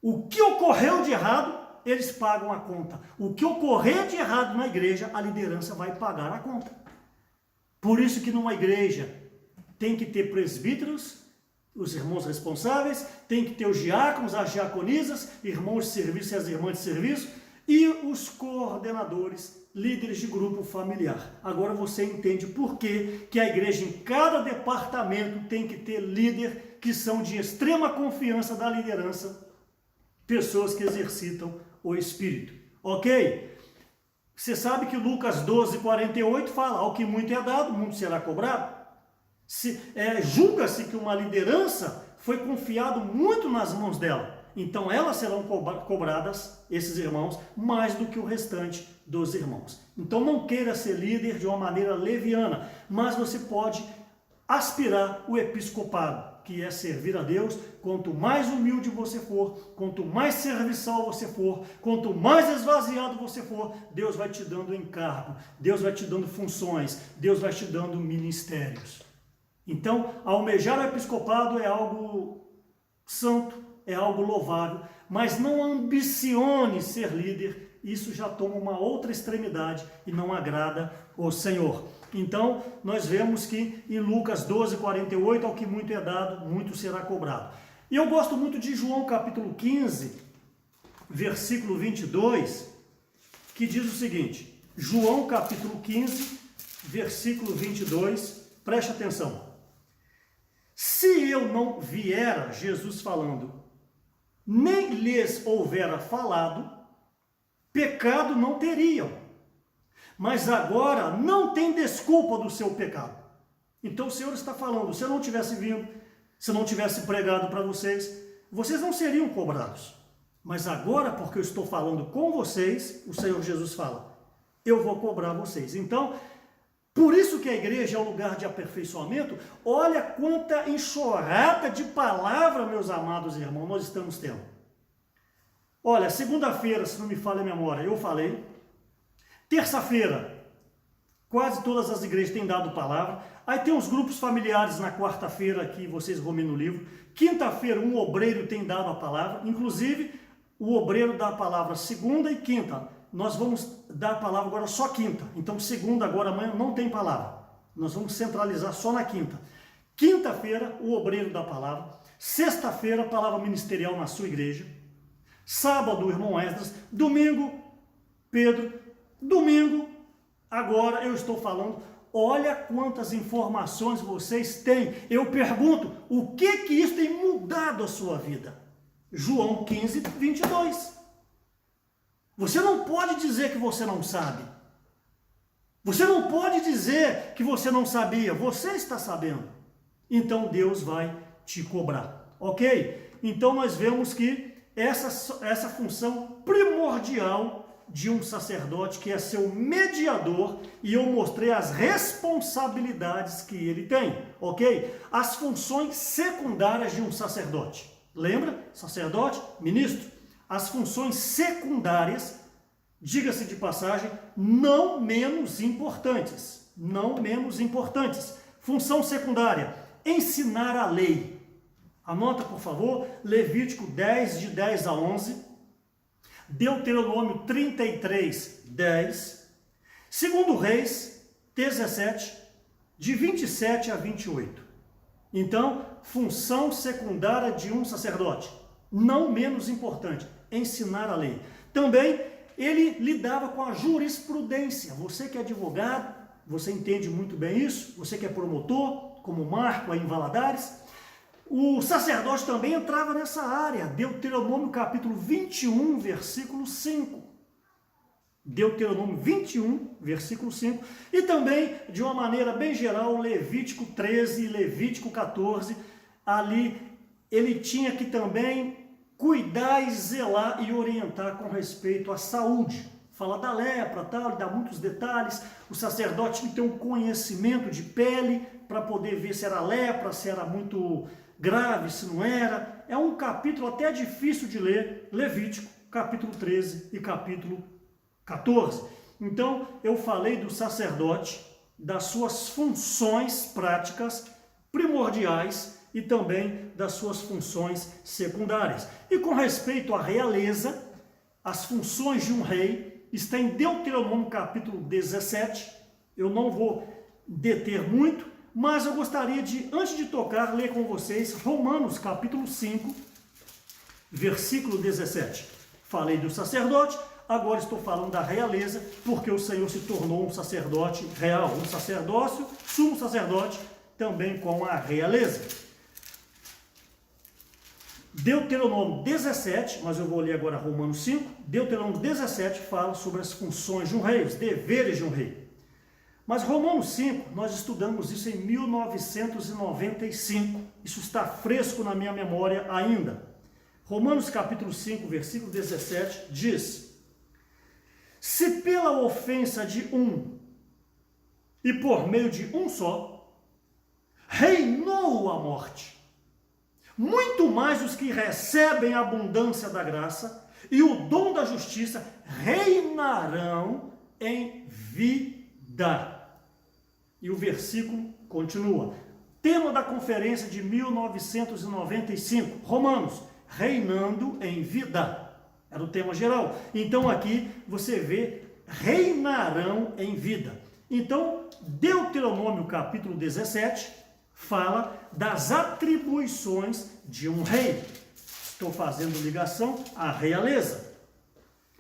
O que ocorreu de errado, eles pagam a conta. O que ocorrer de errado na igreja, a liderança vai pagar a conta. Por isso que numa igreja tem que ter presbíteros, os irmãos responsáveis, tem que ter os diáconos, as diaconisas, irmãos de serviço e as irmãs de serviço, e os coordenadores, líderes de grupo familiar. Agora você entende por que a igreja, em cada departamento, tem que ter líder que são de extrema confiança da liderança, pessoas que exercitam o Espírito. Ok? Você sabe que Lucas 12:48 fala: ao que muito é dado, muito será cobrado. Julga-se que uma liderança foi confiado muito nas mãos dela. Então elas serão cobradas, esses irmãos, mais do que o restante dos irmãos. Então não queira ser líder de uma maneira leviana, mas você pode aspirar o episcopado, que é servir a Deus. Quanto mais humilde você for, quanto mais serviçal você for, quanto mais esvaziado você for, Deus vai te dando encargo, Deus vai te dando funções, Deus vai te dando ministérios. Então, almejar o episcopado é algo santo, é algo louvável, mas não ambicione ser líder, isso já toma uma outra extremidade e não agrada o Senhor. Então, nós vemos que em Lucas 12:48, ao que muito é dado, muito será cobrado. E eu gosto muito de João capítulo 15, versículo 22, que diz o seguinte, João capítulo 15, versículo 22, preste atenção. Se eu não viera, Jesus falando, nem lhes houvera falado, pecado não teriam. Mas agora não tem desculpa do seu pecado. Então o Senhor está falando, se eu não tivesse vindo, se eu não tivesse pregado para vocês, vocês não seriam cobrados. Mas agora, porque eu estou falando com vocês, o Senhor Jesus fala, eu vou cobrar vocês. Então, por isso que a igreja é um lugar de aperfeiçoamento. Olha quanta enxurrada de palavra, meus amados irmãos, nós estamos tendo. Olha, segunda-feira, se não me falha a memória, eu falei. Terça-feira, quase todas as igrejas têm dado palavra. Aí tem os grupos familiares na quarta-feira, que vocês vão ver no livro. Quinta-feira, um obreiro tem dado a palavra. Inclusive, o obreiro dá a palavra segunda e quinta. Nós vamos dar a palavra agora só quinta. Então, segunda, agora, amanhã, não tem palavra. Nós vamos centralizar só na quinta. Quinta-feira, o obreiro dá a palavra. Sexta-feira, a palavra ministerial na sua igreja. Sábado, o irmão Esdras. Domingo, Pedro. Domingo, agora eu estou falando, olha quantas informações vocês têm. Eu pergunto, o que isso tem mudado a sua vida? João 15:22. Você não pode dizer que você não sabe. Você não pode dizer que você não sabia. Você está sabendo. Então Deus vai te cobrar. Ok? Então nós vemos que essa função primordial de um sacerdote, que é ser o mediador, e eu mostrei as responsabilidades que ele tem, ok? As funções secundárias de um sacerdote. Lembra? Sacerdote, ministro. As funções secundárias, diga-se de passagem, não menos importantes. Não menos importantes. Função secundária, ensinar a lei. Anota, por favor, Levítico 10, de 10 a 11. Deuteronômio 33:10, 2 Reis 17, de 27 a 28. Então, função secundária de um sacerdote, não menos importante, ensinar a lei. Também ele lidava com a jurisprudência. Você que é advogado, você entende muito bem isso, você que é promotor, como Marco aí em Valadares. O sacerdote também entrava nessa área. Deuteronômio capítulo 21, versículo 5. Deuteronômio 21, versículo 5, e também, de uma maneira bem geral, Levítico 13 e Levítico 14, ali ele tinha que também cuidar e zelar e orientar com respeito à saúde. Fala da lepra, tal, ele dá muitos detalhes, o sacerdote tinha que ter um conhecimento de pele para poder ver se era lepra, se era muito grave, se não era. É um capítulo até difícil de ler, Levítico, capítulo 13 e capítulo 14. Então, eu falei do sacerdote, das suas funções práticas, primordiais e também das suas funções secundárias. E com respeito à realeza, as funções de um rei, está em Deuteronômio capítulo 17, eu não vou deter muito, mas eu gostaria de, antes de tocar, ler com vocês Romanos capítulo 5, versículo 17. Falei do sacerdote, agora estou falando da realeza, porque o Senhor se tornou um sacerdote real, um sacerdócio, sumo sacerdote, também com a realeza. Deuteronômio 17, mas eu vou ler agora Romanos 5, Deuteronômio 17 fala sobre as funções de um rei, os deveres de um rei. Mas Romanos 5, nós estudamos isso em 1995, isso está fresco na minha memória ainda. Romanos capítulo 5, versículo 17 diz: se pela ofensa de um e por meio de um só, reinou a morte, muito mais os que recebem a abundância da graça e o dom da justiça reinarão em vida. E o versículo continua. Tema da conferência de 1995, Romanos, reinando em vida. Era o tema geral. Então aqui você vê, reinarão em vida. Então, Deuteronômio capítulo 17 fala das atribuições de um rei. Estou fazendo ligação à realeza.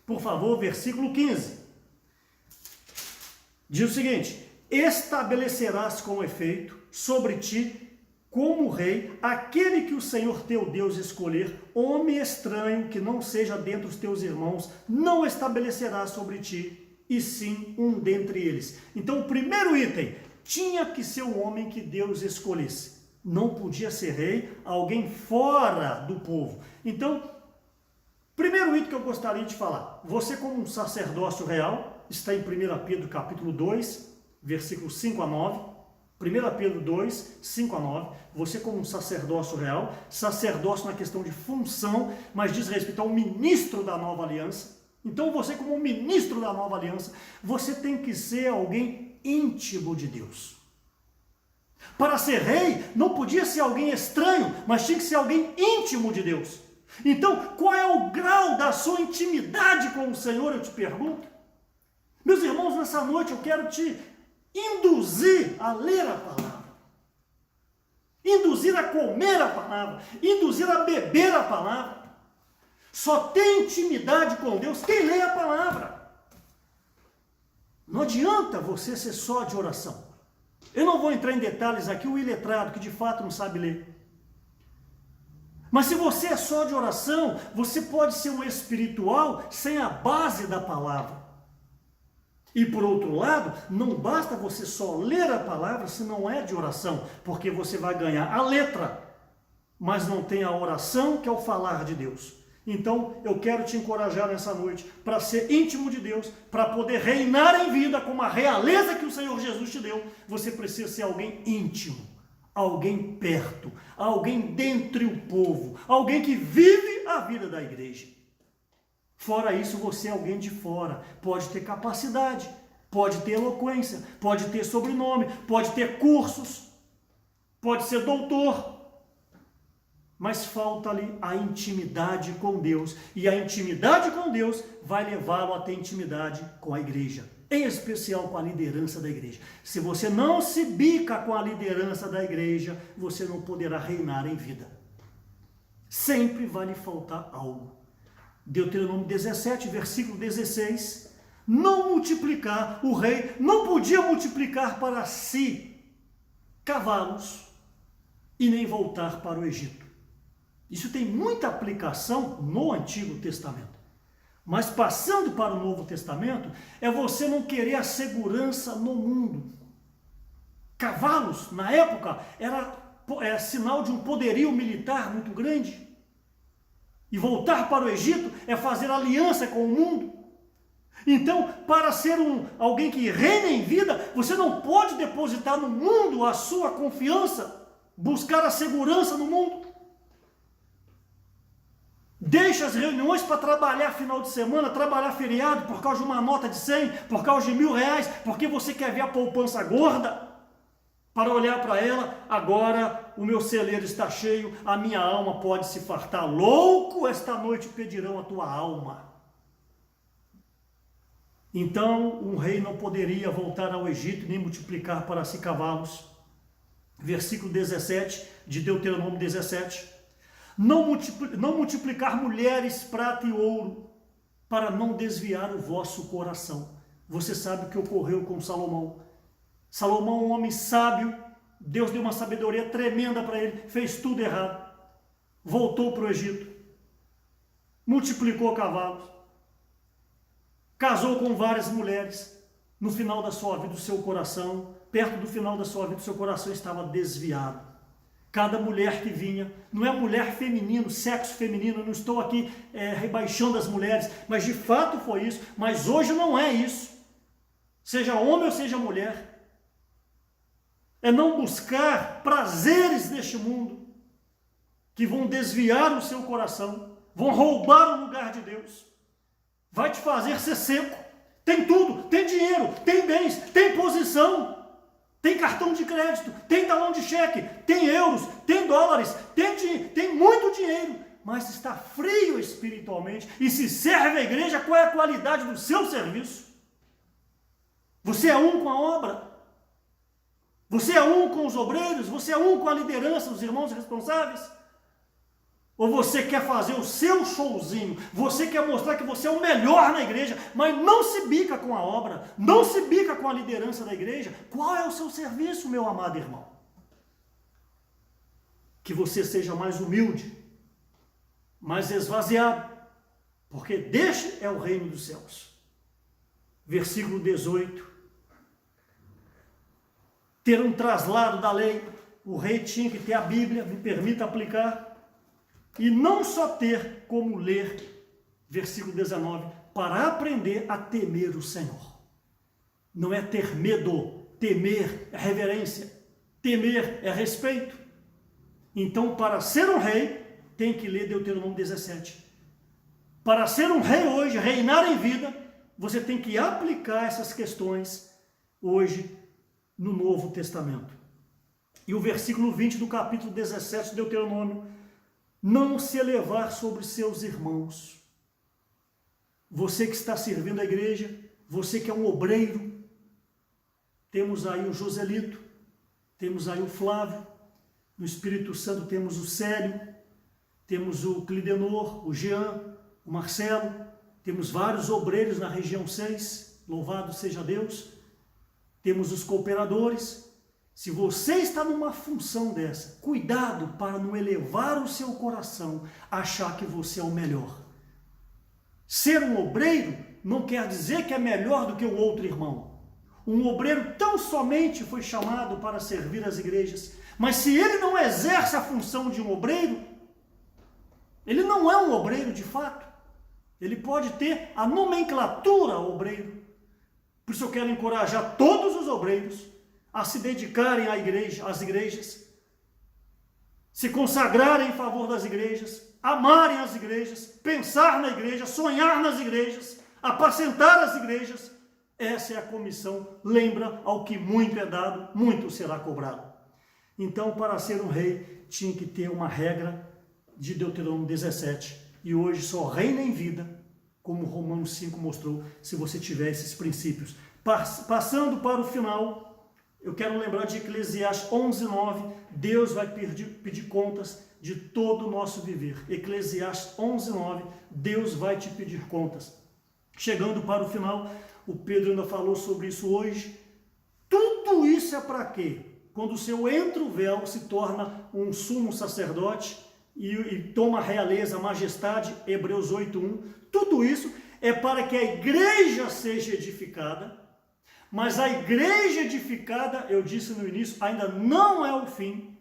Por favor, versículo 15. Diz o seguinte: estabelecerás com efeito sobre ti, como rei, aquele que o Senhor teu Deus escolher, homem estranho que não seja dentre os teus irmãos, não estabelecerá sobre ti, e sim um dentre eles. Então, o primeiro item, tinha que ser um homem que Deus escolhesse. Não podia ser rei, alguém fora do povo. Então, primeiro item que eu gostaria de falar. Você como um sacerdócio real, está em 1 Pedro capítulo 2, versículos 5 a 9. 1 Pedro 2, 5 a 9. Você como um sacerdócio real, sacerdócio na questão de função, mas diz respeito ao ministro da nova aliança. Então você como um ministro da nova aliança, você tem que ser alguém íntimo de Deus. Para ser rei, não podia ser alguém estranho, mas tinha que ser alguém íntimo de Deus. Então, qual é o grau da sua intimidade com o Senhor, eu te pergunto? Meus irmãos, nessa noite eu quero te induzir a ler a palavra, induzir a comer a palavra, induzir a beber a palavra. Só tem intimidade com Deus quem lê a palavra. Não adianta você ser só de oração. Eu não vou entrar em detalhes aqui, o iletrado que de fato não sabe ler. Mas se você é só de oração, você pode ser um espiritual sem a base da palavra. E por outro lado, não basta você só ler a palavra se não é de oração, porque você vai ganhar a letra, mas não tem a oração que é o falar de Deus. Então, eu quero te encorajar nessa noite para ser íntimo de Deus, para poder reinar em vida com a realeza que o Senhor Jesus te deu. Você precisa ser alguém íntimo, alguém perto, alguém dentre o povo, alguém que vive a vida da igreja. Fora isso, você é alguém de fora, pode ter capacidade, pode ter eloquência, pode ter sobrenome, pode ter cursos, pode ser doutor, mas falta ali a intimidade com Deus, e a intimidade com Deus vai levá-lo a ter intimidade com a igreja, em especial com a liderança da igreja. Se você não se bica com a liderança da igreja, você não poderá reinar em vida. Sempre vai lhe faltar algo. Deuteronômio 17, versículo 16, não multiplicar, o rei não podia multiplicar para si cavalos e nem voltar para o Egito. Isso tem muita aplicação no Antigo Testamento. Mas passando para o Novo Testamento, é você não querer a segurança no mundo. Cavalos, na época, era sinal de um poderio militar muito grande. E voltar para o Egito é fazer aliança com o mundo. Então, para ser alguém que reina em vida, você não pode depositar no mundo a sua confiança, buscar a segurança no mundo. Deixa as reuniões para trabalhar final de semana, trabalhar feriado por causa de uma nota de 100, por causa de R$1.000, porque você quer ver a poupança gorda. Para olhar para ela, agora o meu celeiro está cheio, a minha alma pode se fartar. Louco, esta noite pedirão a tua alma. Então, um rei não poderia voltar ao Egito, nem multiplicar para si cavalos. Versículo 17 de Deuteronômio 17. Não multiplicar mulheres, prata e ouro, para não desviar o vosso coração. Você sabe o que ocorreu com Salomão. Salomão, um homem sábio, Deus deu uma sabedoria tremenda para ele, fez tudo errado. Voltou para o Egito, multiplicou cavalos, casou com várias mulheres. No final da sua vida, o seu coração, perto do final da sua vida, o seu coração estava desviado. Cada mulher que vinha, não é mulher feminino, sexo feminino, eu não estou aqui rebaixando as mulheres, mas de fato foi isso, mas hoje não é isso. Seja homem ou seja mulher, é não buscar prazeres deste mundo, que vão desviar o seu coração, vão roubar o lugar de Deus, vai te fazer ser seco. Tem tudo, tem dinheiro, tem bens, tem posição, tem cartão de crédito, tem talão de cheque, tem euros, tem dólares, tem muito dinheiro, mas está frio espiritualmente. E se serve a igreja, qual é a qualidade do seu serviço? Você é um com a obra? Você é um com os obreiros? Você é um com a liderança, os irmãos responsáveis? Ou você quer fazer o seu showzinho? Você quer mostrar que você é o melhor na igreja, mas não se bica com a obra, não se bica com a liderança da igreja? Qual é o seu serviço, meu amado irmão? Que você seja mais humilde, mais esvaziado, porque deste é o reino dos céus. Versículo 18. Ter um traslado da lei, o rei tinha que ter a Bíblia, me permita aplicar, e não só ter como ler, versículo 19, para aprender a temer o Senhor. Não é ter medo, temer é reverência, temer é respeito. Então, para ser um rei, tem que ler Deuteronômio 17. Para ser um rei hoje, reinar em vida, você tem que aplicar essas questões hoje no Novo Testamento. E o versículo 20 do capítulo 17 de Deuteronômio: não se elevar sobre seus irmãos. Você que está servindo a igreja, você que é um obreiro, temos aí o Joselito, temos aí o Flávio, no Espírito Santo temos o Célio, temos o Clidenor, o Jean, o Marcelo, temos vários obreiros na região 6, louvado seja Deus. Temos os cooperadores. Se você está numa função dessa, cuidado para não elevar o seu coração, achar que você é o melhor. Ser um obreiro não quer dizer que é melhor do que o outro irmão. Um obreiro tão somente foi chamado para servir as igrejas, mas se ele não exerce a função de um obreiro, ele não é um obreiro de fato. Ele pode ter a nomenclatura obreiro. Por isso eu quero encorajar todos os obreiros a se dedicarem à igreja, às igrejas, se consagrarem em favor das igrejas, amarem as igrejas, pensar na igreja, sonhar nas igrejas, apacentar as igrejas. Essa é a comissão. Lembra, ao que muito é dado, muito será cobrado. Então, para ser um rei, tinha que ter uma regra de Deuteronômio 17. E hoje só reina em vida, como Romanos 5 mostrou, se você tiver esses princípios. Passando para o final, eu quero lembrar de Eclesiastes 11:9. Deus vai pedir contas de todo o nosso viver. Eclesiastes 11:9. Deus vai te pedir contas. Chegando para o final, o Pedro ainda falou sobre isso hoje. Tudo isso é para quê? Quando o seu entra-o-véu se torna um sumo sacerdote e toma a realeza, a majestade, Hebreus 8:1. Tudo isso é para que a igreja seja edificada, mas a igreja edificada, eu disse no início, ainda não é o fim.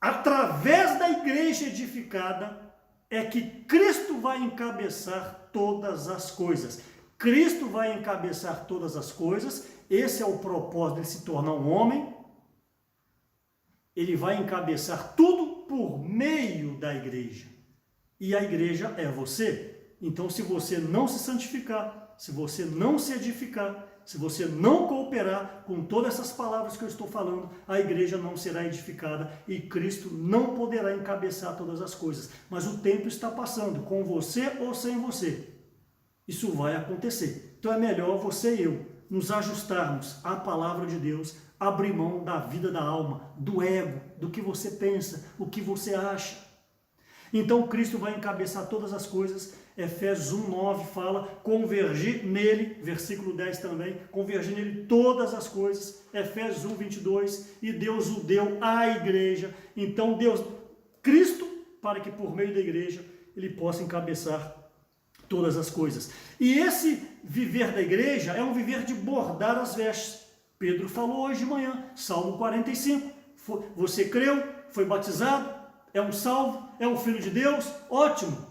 Através da igreja edificada é que Cristo vai encabeçar todas as coisas. Cristo vai encabeçar todas as coisas, esse é o propósito de se tornar um homem. Ele vai encabeçar tudo por meio da igreja. E a igreja é você. Então, se você não se santificar, se você não se edificar, se você não cooperar com todas essas palavras que eu estou falando, a igreja não será edificada e Cristo não poderá encabeçar todas as coisas. Mas o tempo está passando, com você ou sem você. Isso vai acontecer. Então é melhor você e eu nos ajustarmos à palavra de Deus, abrir mão da vida da alma, do ego, do que você pensa, o que você acha. Então Cristo vai encabeçar todas as coisas. Efésios 1:9 fala, convergir nele, versículo 10 também, convergir nele todas as coisas. Efésios 1:22, e Deus o deu à igreja. Então Cristo, para que por meio da igreja ele possa encabeçar todas as coisas. E esse viver da igreja é um viver de bordar as vestes. Pedro falou hoje de manhã, Salmo 45, você creu, foi batizado, é um salvo, é um filho de Deus, ótimo.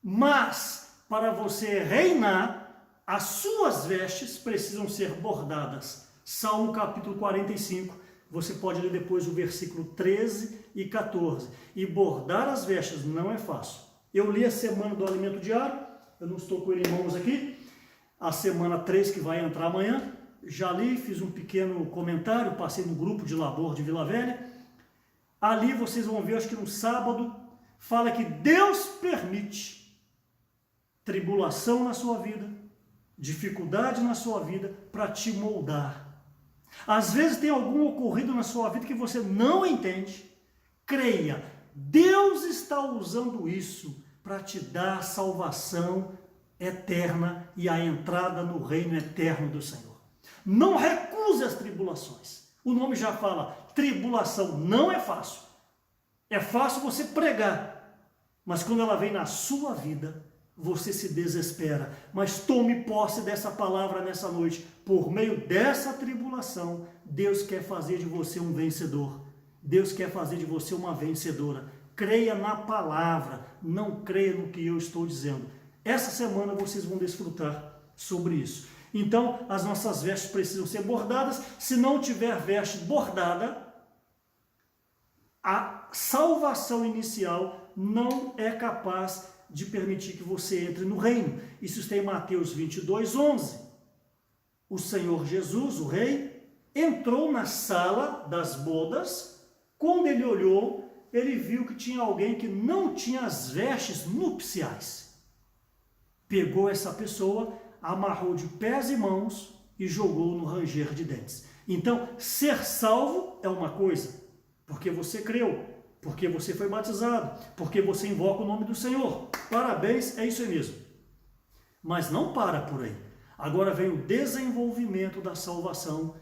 Mas, para você reinar, as suas vestes precisam ser bordadas. Salmo capítulo 45, você pode ler depois o versículo 13 e 14. E bordar as vestes não é fácil. Eu li a semana do alimento diário, eu não estou com ele em mãos aqui, a semana 3 que vai entrar amanhã, já li, fiz um pequeno comentário, passei no grupo de labor de Vila Velha. Ali vocês vão ver, acho que no sábado, fala que Deus permite tribulação na sua vida, dificuldade na sua vida, para te moldar. Às vezes tem algum ocorrido na sua vida que você não entende. Creia, Deus está usando isso para te dar a salvação eterna e a entrada no reino eterno do Senhor. Não recuse as tribulações. O nome já fala, tribulação não é fácil. É fácil você pregar, mas quando ela vem na sua vida, você se desespera. Mas tome posse dessa palavra nessa noite. Por meio dessa tribulação, Deus quer fazer de você um vencedor. Deus quer fazer de você uma vencedora. Creia na palavra, não creia no que eu estou dizendo. Essa semana vocês vão desfrutar sobre isso. Então, as nossas vestes precisam ser bordadas. Se não tiver veste bordada, a salvação inicial não é capaz de permitir que você entre no reino. Isso está em Mateus 22:11. O Senhor Jesus, o rei, entrou na sala das bodas. Quando ele olhou, ele viu que tinha alguém que não tinha as vestes nupciais. Pegou essa pessoa, amarrou de pés e mãos e jogou no ranger de dentes. Então, ser salvo é uma coisa, porque você creu, porque você foi batizado, porque você invoca o nome do Senhor. Parabéns, é isso aí mesmo. Mas não para por aí. Agora vem o desenvolvimento da salvação.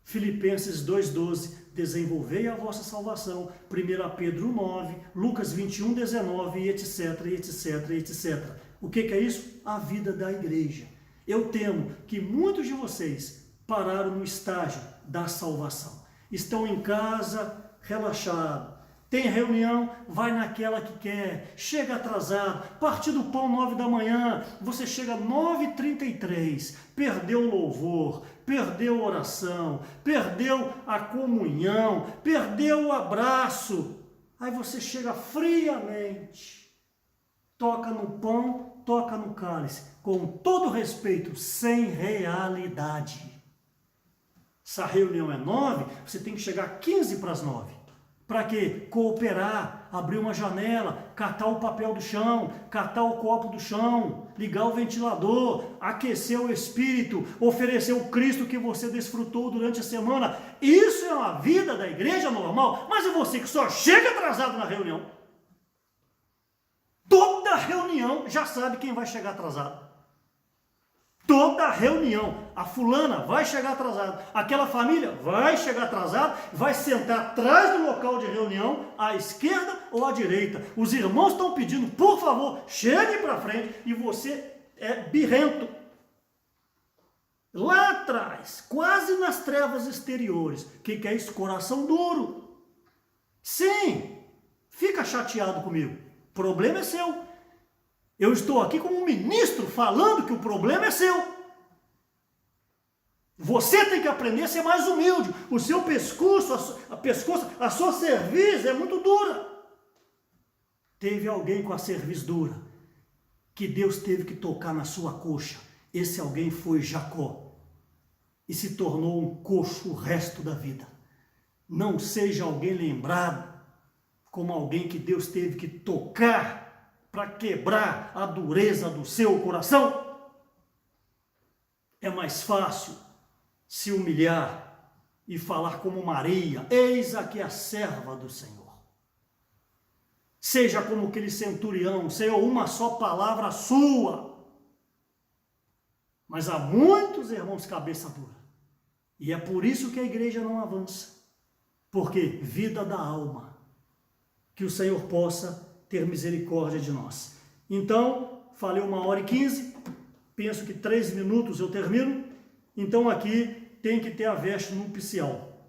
Filipenses 2:12, desenvolvei a vossa salvação. 1 Pedro 9, Lucas 21:19, etc, etc, etc. O que é isso? A vida da igreja. Eu temo que muitos de vocês pararam no estágio da salvação. Estão em casa, relaxado. Tem reunião, vai naquela que quer, chega atrasado, partir do pão 9 da manhã, você chega 9h33, perdeu o louvor, perdeu a oração, perdeu a comunhão, perdeu o abraço. Aí você chega friamente, toca no pão, toca no cálice, com todo respeito, sem realidade. Se a reunião é 9, você tem que chegar 8:45. Para quê? Cooperar, abrir uma janela, catar o papel do chão, catar o copo do chão, ligar o ventilador, aquecer o espírito, oferecer o Cristo que você desfrutou durante a semana. Isso é uma vida da igreja normal. Mas e você que só chega atrasado na reunião? Toda reunião já sabe quem vai chegar atrasado. Toda reunião, a fulana vai chegar atrasada, aquela família vai chegar atrasada, vai sentar atrás do local de reunião, à esquerda ou à direita. Os irmãos estão pedindo, por favor, chegue para frente, e você é birrento. Lá atrás, quase nas trevas exteriores, o que é isso? Coração duro. Sim, fica chateado comigo, o problema é seu. Eu estou aqui como um ministro falando que o problema é seu. Você tem que aprender a ser mais humilde. O seu pescoço, a sua cerviz é muito dura. Teve alguém com a cerviz dura que Deus teve que tocar na sua coxa. Esse alguém foi Jacó e se tornou um coxo o resto da vida. Não seja alguém lembrado como alguém que Deus teve que tocar para quebrar a dureza do seu coração. É mais fácil se humilhar e falar como Maria: eis aqui a serva do Senhor. Seja como aquele centurião: Senhor, uma só palavra sua. Mas há muitos irmãos cabeça dura, e é por isso que a igreja não avança, porque vida da alma, que o Senhor possa ter misericórdia de nós. Então, falei 1h15, penso que 3 minutos eu termino. Então aqui tem que ter a veste nupcial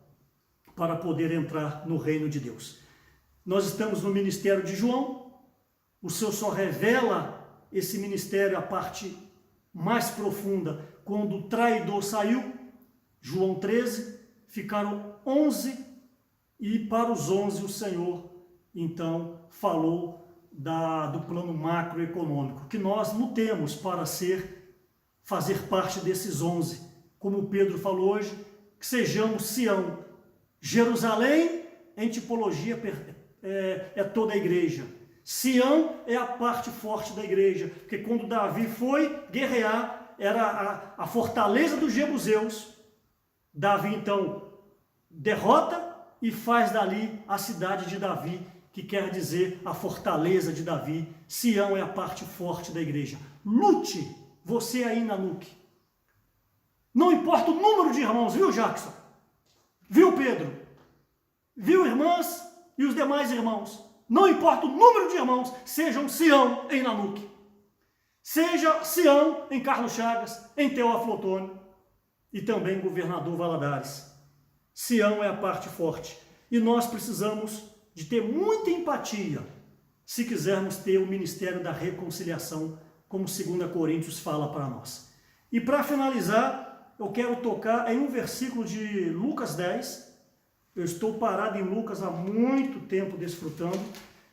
para poder entrar no reino de Deus. Nós estamos no ministério de João. O Senhor só revela esse ministério, a parte mais profunda, quando o traidor saiu. João 13, ficaram 11, e para os 11 o Senhor então falou do plano macroeconômico, que nós lutemos para fazer parte desses 11, como Pedro falou hoje, que sejamos Sião. Jerusalém, em tipologia, é toda a igreja. Sião é a parte forte da igreja, porque quando Davi foi guerrear, era a fortaleza dos jebuseus. Davi então derrota e faz dali a cidade de Davi, que quer dizer a fortaleza de Davi. Sião é a parte forte da igreja. Lute, você aí na NUC. Não importa o número de irmãos, viu, Jackson? Viu, Pedro? Viu, irmãs e os demais irmãos? Não importa o número de irmãos, sejam Sião em Nanuque. Seja Sião em Carlos Chagas, em Teófilo Otônio e também em Governador Valadares. Sião é a parte forte. E nós precisamos de ter muita empatia se quisermos ter o ministério da reconciliação, como 2 Coríntios fala para nós. E para finalizar, eu quero tocar em um versículo de Lucas 10. Eu estou parado em Lucas há muito tempo desfrutando.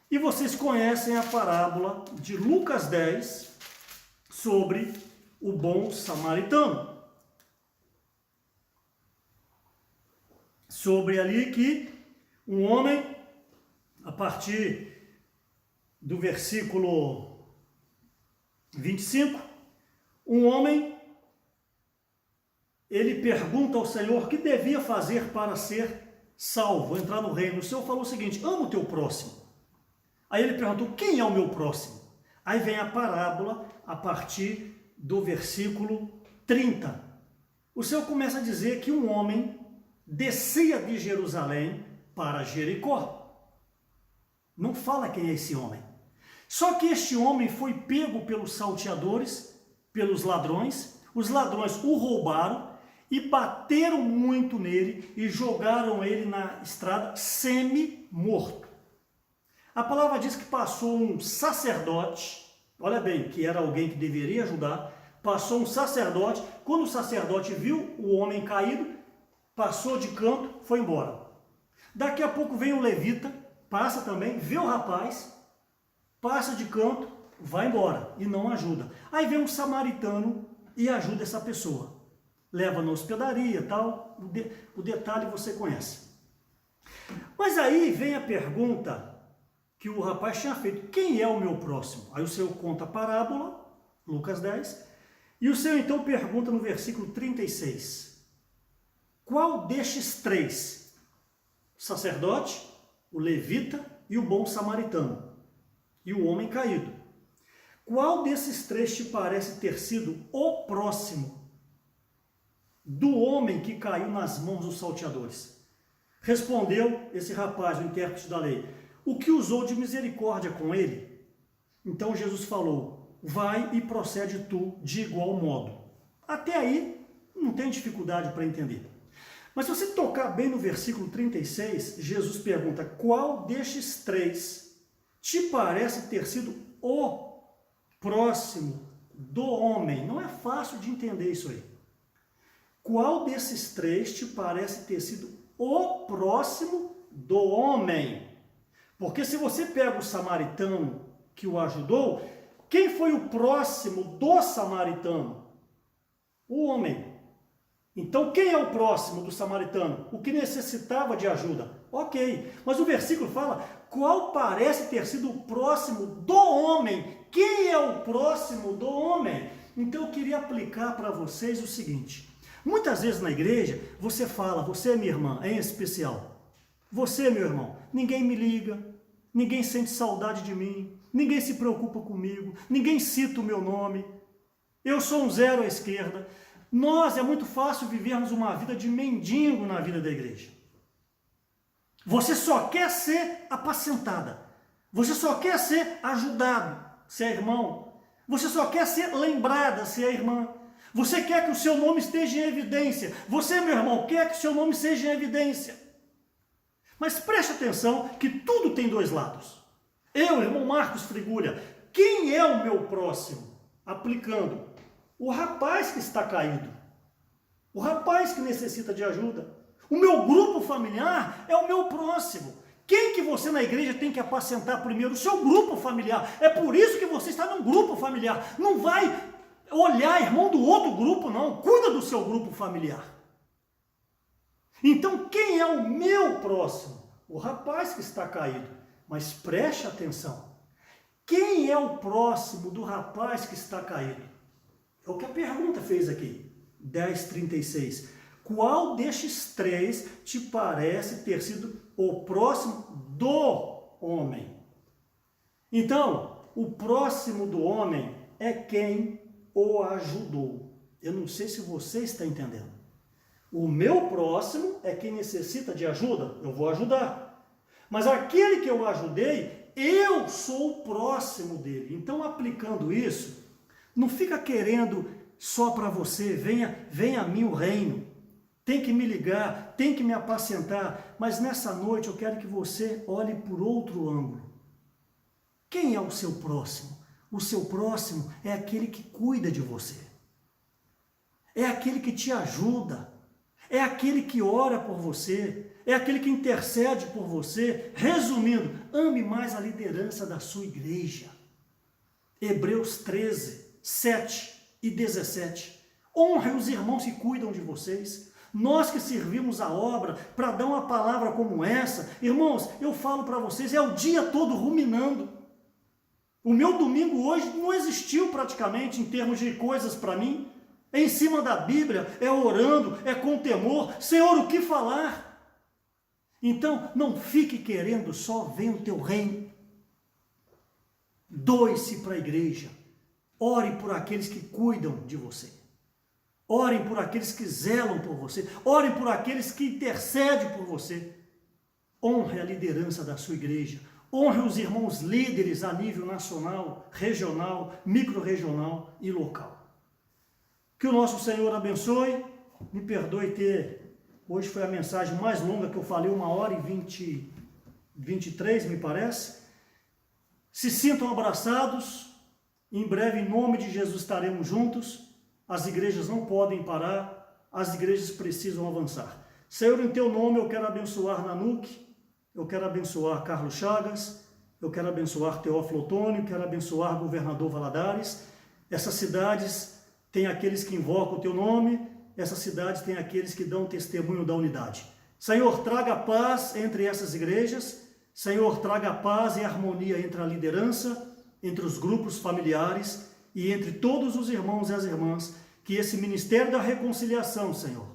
E vocês conhecem a parábola de Lucas 10 sobre o bom samaritano. Sobre ali que um homem, a partir do versículo 25, um homem, ele pergunta ao Senhor o que devia fazer para ser salvo, entrar no reino. O Senhor falou o seguinte: ama o teu próximo. Aí ele perguntou: quem é o meu próximo? Aí vem a parábola a partir do versículo 30. O Senhor começa a dizer que um homem descia de Jerusalém para Jericó. Não fala quem é esse homem. Só que este homem foi pego pelos salteadores, pelos ladrões. Os ladrões o roubaram e bateram muito nele e jogaram ele na estrada semi-morto. A palavra diz que passou um sacerdote, olha bem, que era alguém que deveria ajudar, passou um sacerdote. Quando o sacerdote viu o homem caído, passou de canto, foi embora. Daqui a pouco vem o levita, passa também, vê o rapaz, passa de canto, vai embora e não ajuda. Aí vem um samaritano e ajuda essa pessoa. Leva na hospedaria e tal, o detalhe você conhece. Mas aí vem a pergunta que o rapaz tinha feito: quem é o meu próximo? Aí o Senhor conta a parábola, Lucas 10, e o Senhor então pergunta no versículo 36, qual destes três, o sacerdote, o levita e o bom samaritano, e o homem caído, qual desses três te parece ter sido o próximo do homem que caiu nas mãos dos salteadores? Respondeu esse rapaz, o intérprete da lei: o que usou de misericórdia com ele? Então Jesus falou: vai e procede tu de igual modo. Até aí não tem dificuldade para entender. Mas se você tocar bem no versículo 36, Jesus pergunta: qual destes três te parece ter sido o próximo do homem? Não é fácil de entender isso aí. Qual desses três te parece ter sido o próximo do homem? Porque se você pega o samaritano que o ajudou, quem foi o próximo do samaritano? O homem. Então, quem é o próximo do samaritano? O que necessitava de ajuda. Ok, mas o versículo fala: qual parece ter sido o próximo do homem? Quem é o próximo do homem? Então, eu queria aplicar para vocês o seguinte: muitas vezes na igreja, você fala: você, minha irmã, em especial, você, meu irmão, ninguém me liga, ninguém sente saudade de mim, ninguém se preocupa comigo, ninguém cita o meu nome, eu sou um zero à esquerda. É muito fácil vivermos uma vida de mendigo na vida da igreja. Você só quer ser apacentada, você só quer ser ajudado, se é irmão, você só quer ser lembrada, se é irmã, você quer que o seu nome esteja em evidência, você, meu irmão, quer que o seu nome seja em evidência. Mas preste atenção que tudo tem dois lados. Eu, irmão Marcos Frigulha, quem é o meu próximo? Aplicando: o rapaz que está caído, o rapaz que necessita de ajuda. O meu grupo familiar é o meu próximo. Quem que você na igreja tem que apacentar primeiro? O seu grupo familiar. É por isso que você está num grupo familiar. Não vai olhar irmão do outro grupo, não. Cuida do seu grupo familiar. Então, quem é o meu próximo? O rapaz que está caído. Mas preste atenção. Quem é o próximo do rapaz que está caído? É o que a pergunta fez aqui. 10:36. Qual destes três te parece ter sido o próximo do homem? Então, o próximo do homem é quem o ajudou. Eu não sei se você está entendendo. O meu próximo é quem necessita de ajuda, eu vou ajudar. Mas aquele que eu ajudei, eu sou o próximo dele. Então, aplicando isso, não fica querendo só para você: venha a mim o reino. Tem que me ligar, tem que me apacentar. Mas nessa noite eu quero que você olhe por outro ângulo. Quem é o seu próximo? O seu próximo é aquele que cuida de você. É aquele que te ajuda. É aquele que ora por você. É aquele que intercede por você. Resumindo, ame mais a liderança da sua igreja. Hebreus 13:7-17. Honre os irmãos que cuidam de vocês. Nós que servimos a obra para dar uma palavra como essa, irmãos, eu falo para vocês, é o dia todo ruminando. O meu domingo hoje não existiu praticamente em termos de coisas para mim. É em cima da Bíblia, é orando, é com temor. Senhor, o que falar? Então, não fique querendo só ver o teu reino. Doe-se para a igreja. Ore por aqueles que cuidam de você. Orem por aqueles que zelam por você. Orem por aqueles que intercedem por você. Honre a liderança da sua igreja. Honre os irmãos líderes a nível nacional, regional, micro-regional e local. Que o nosso Senhor abençoe. Me perdoe hoje foi a mensagem mais longa que eu falei, 1h23, me parece. Se sintam abraçados. Em breve, em nome de Jesus, estaremos juntos. As igrejas não podem parar, as igrejas precisam avançar. Senhor, em teu nome eu quero abençoar Nanuque, eu quero abençoar Carlos Chagas, eu quero abençoar Teófilo Otônio, quero abençoar Governador Valadares. Essas cidades têm aqueles que invocam o teu nome, essas cidades têm aqueles que dão testemunho da unidade. Senhor, traga paz entre essas igrejas, Senhor, traga paz e harmonia entre a liderança, entre os grupos familiares, e entre todos os irmãos e as irmãs, que esse ministério da reconciliação, Senhor,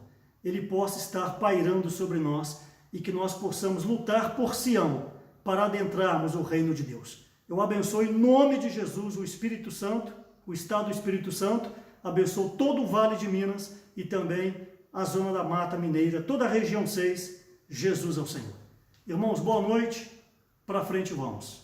ele possa estar pairando sobre nós e que nós possamos lutar por Sião para adentrarmos o reino de Deus. Eu abençoo em nome de Jesus o Espírito Santo, o estado do Espírito Santo, abençoo todo o Vale de Minas e também a zona da Mata Mineira, toda a região 6, Jesus é o Senhor. Irmãos, boa noite, para frente vamos.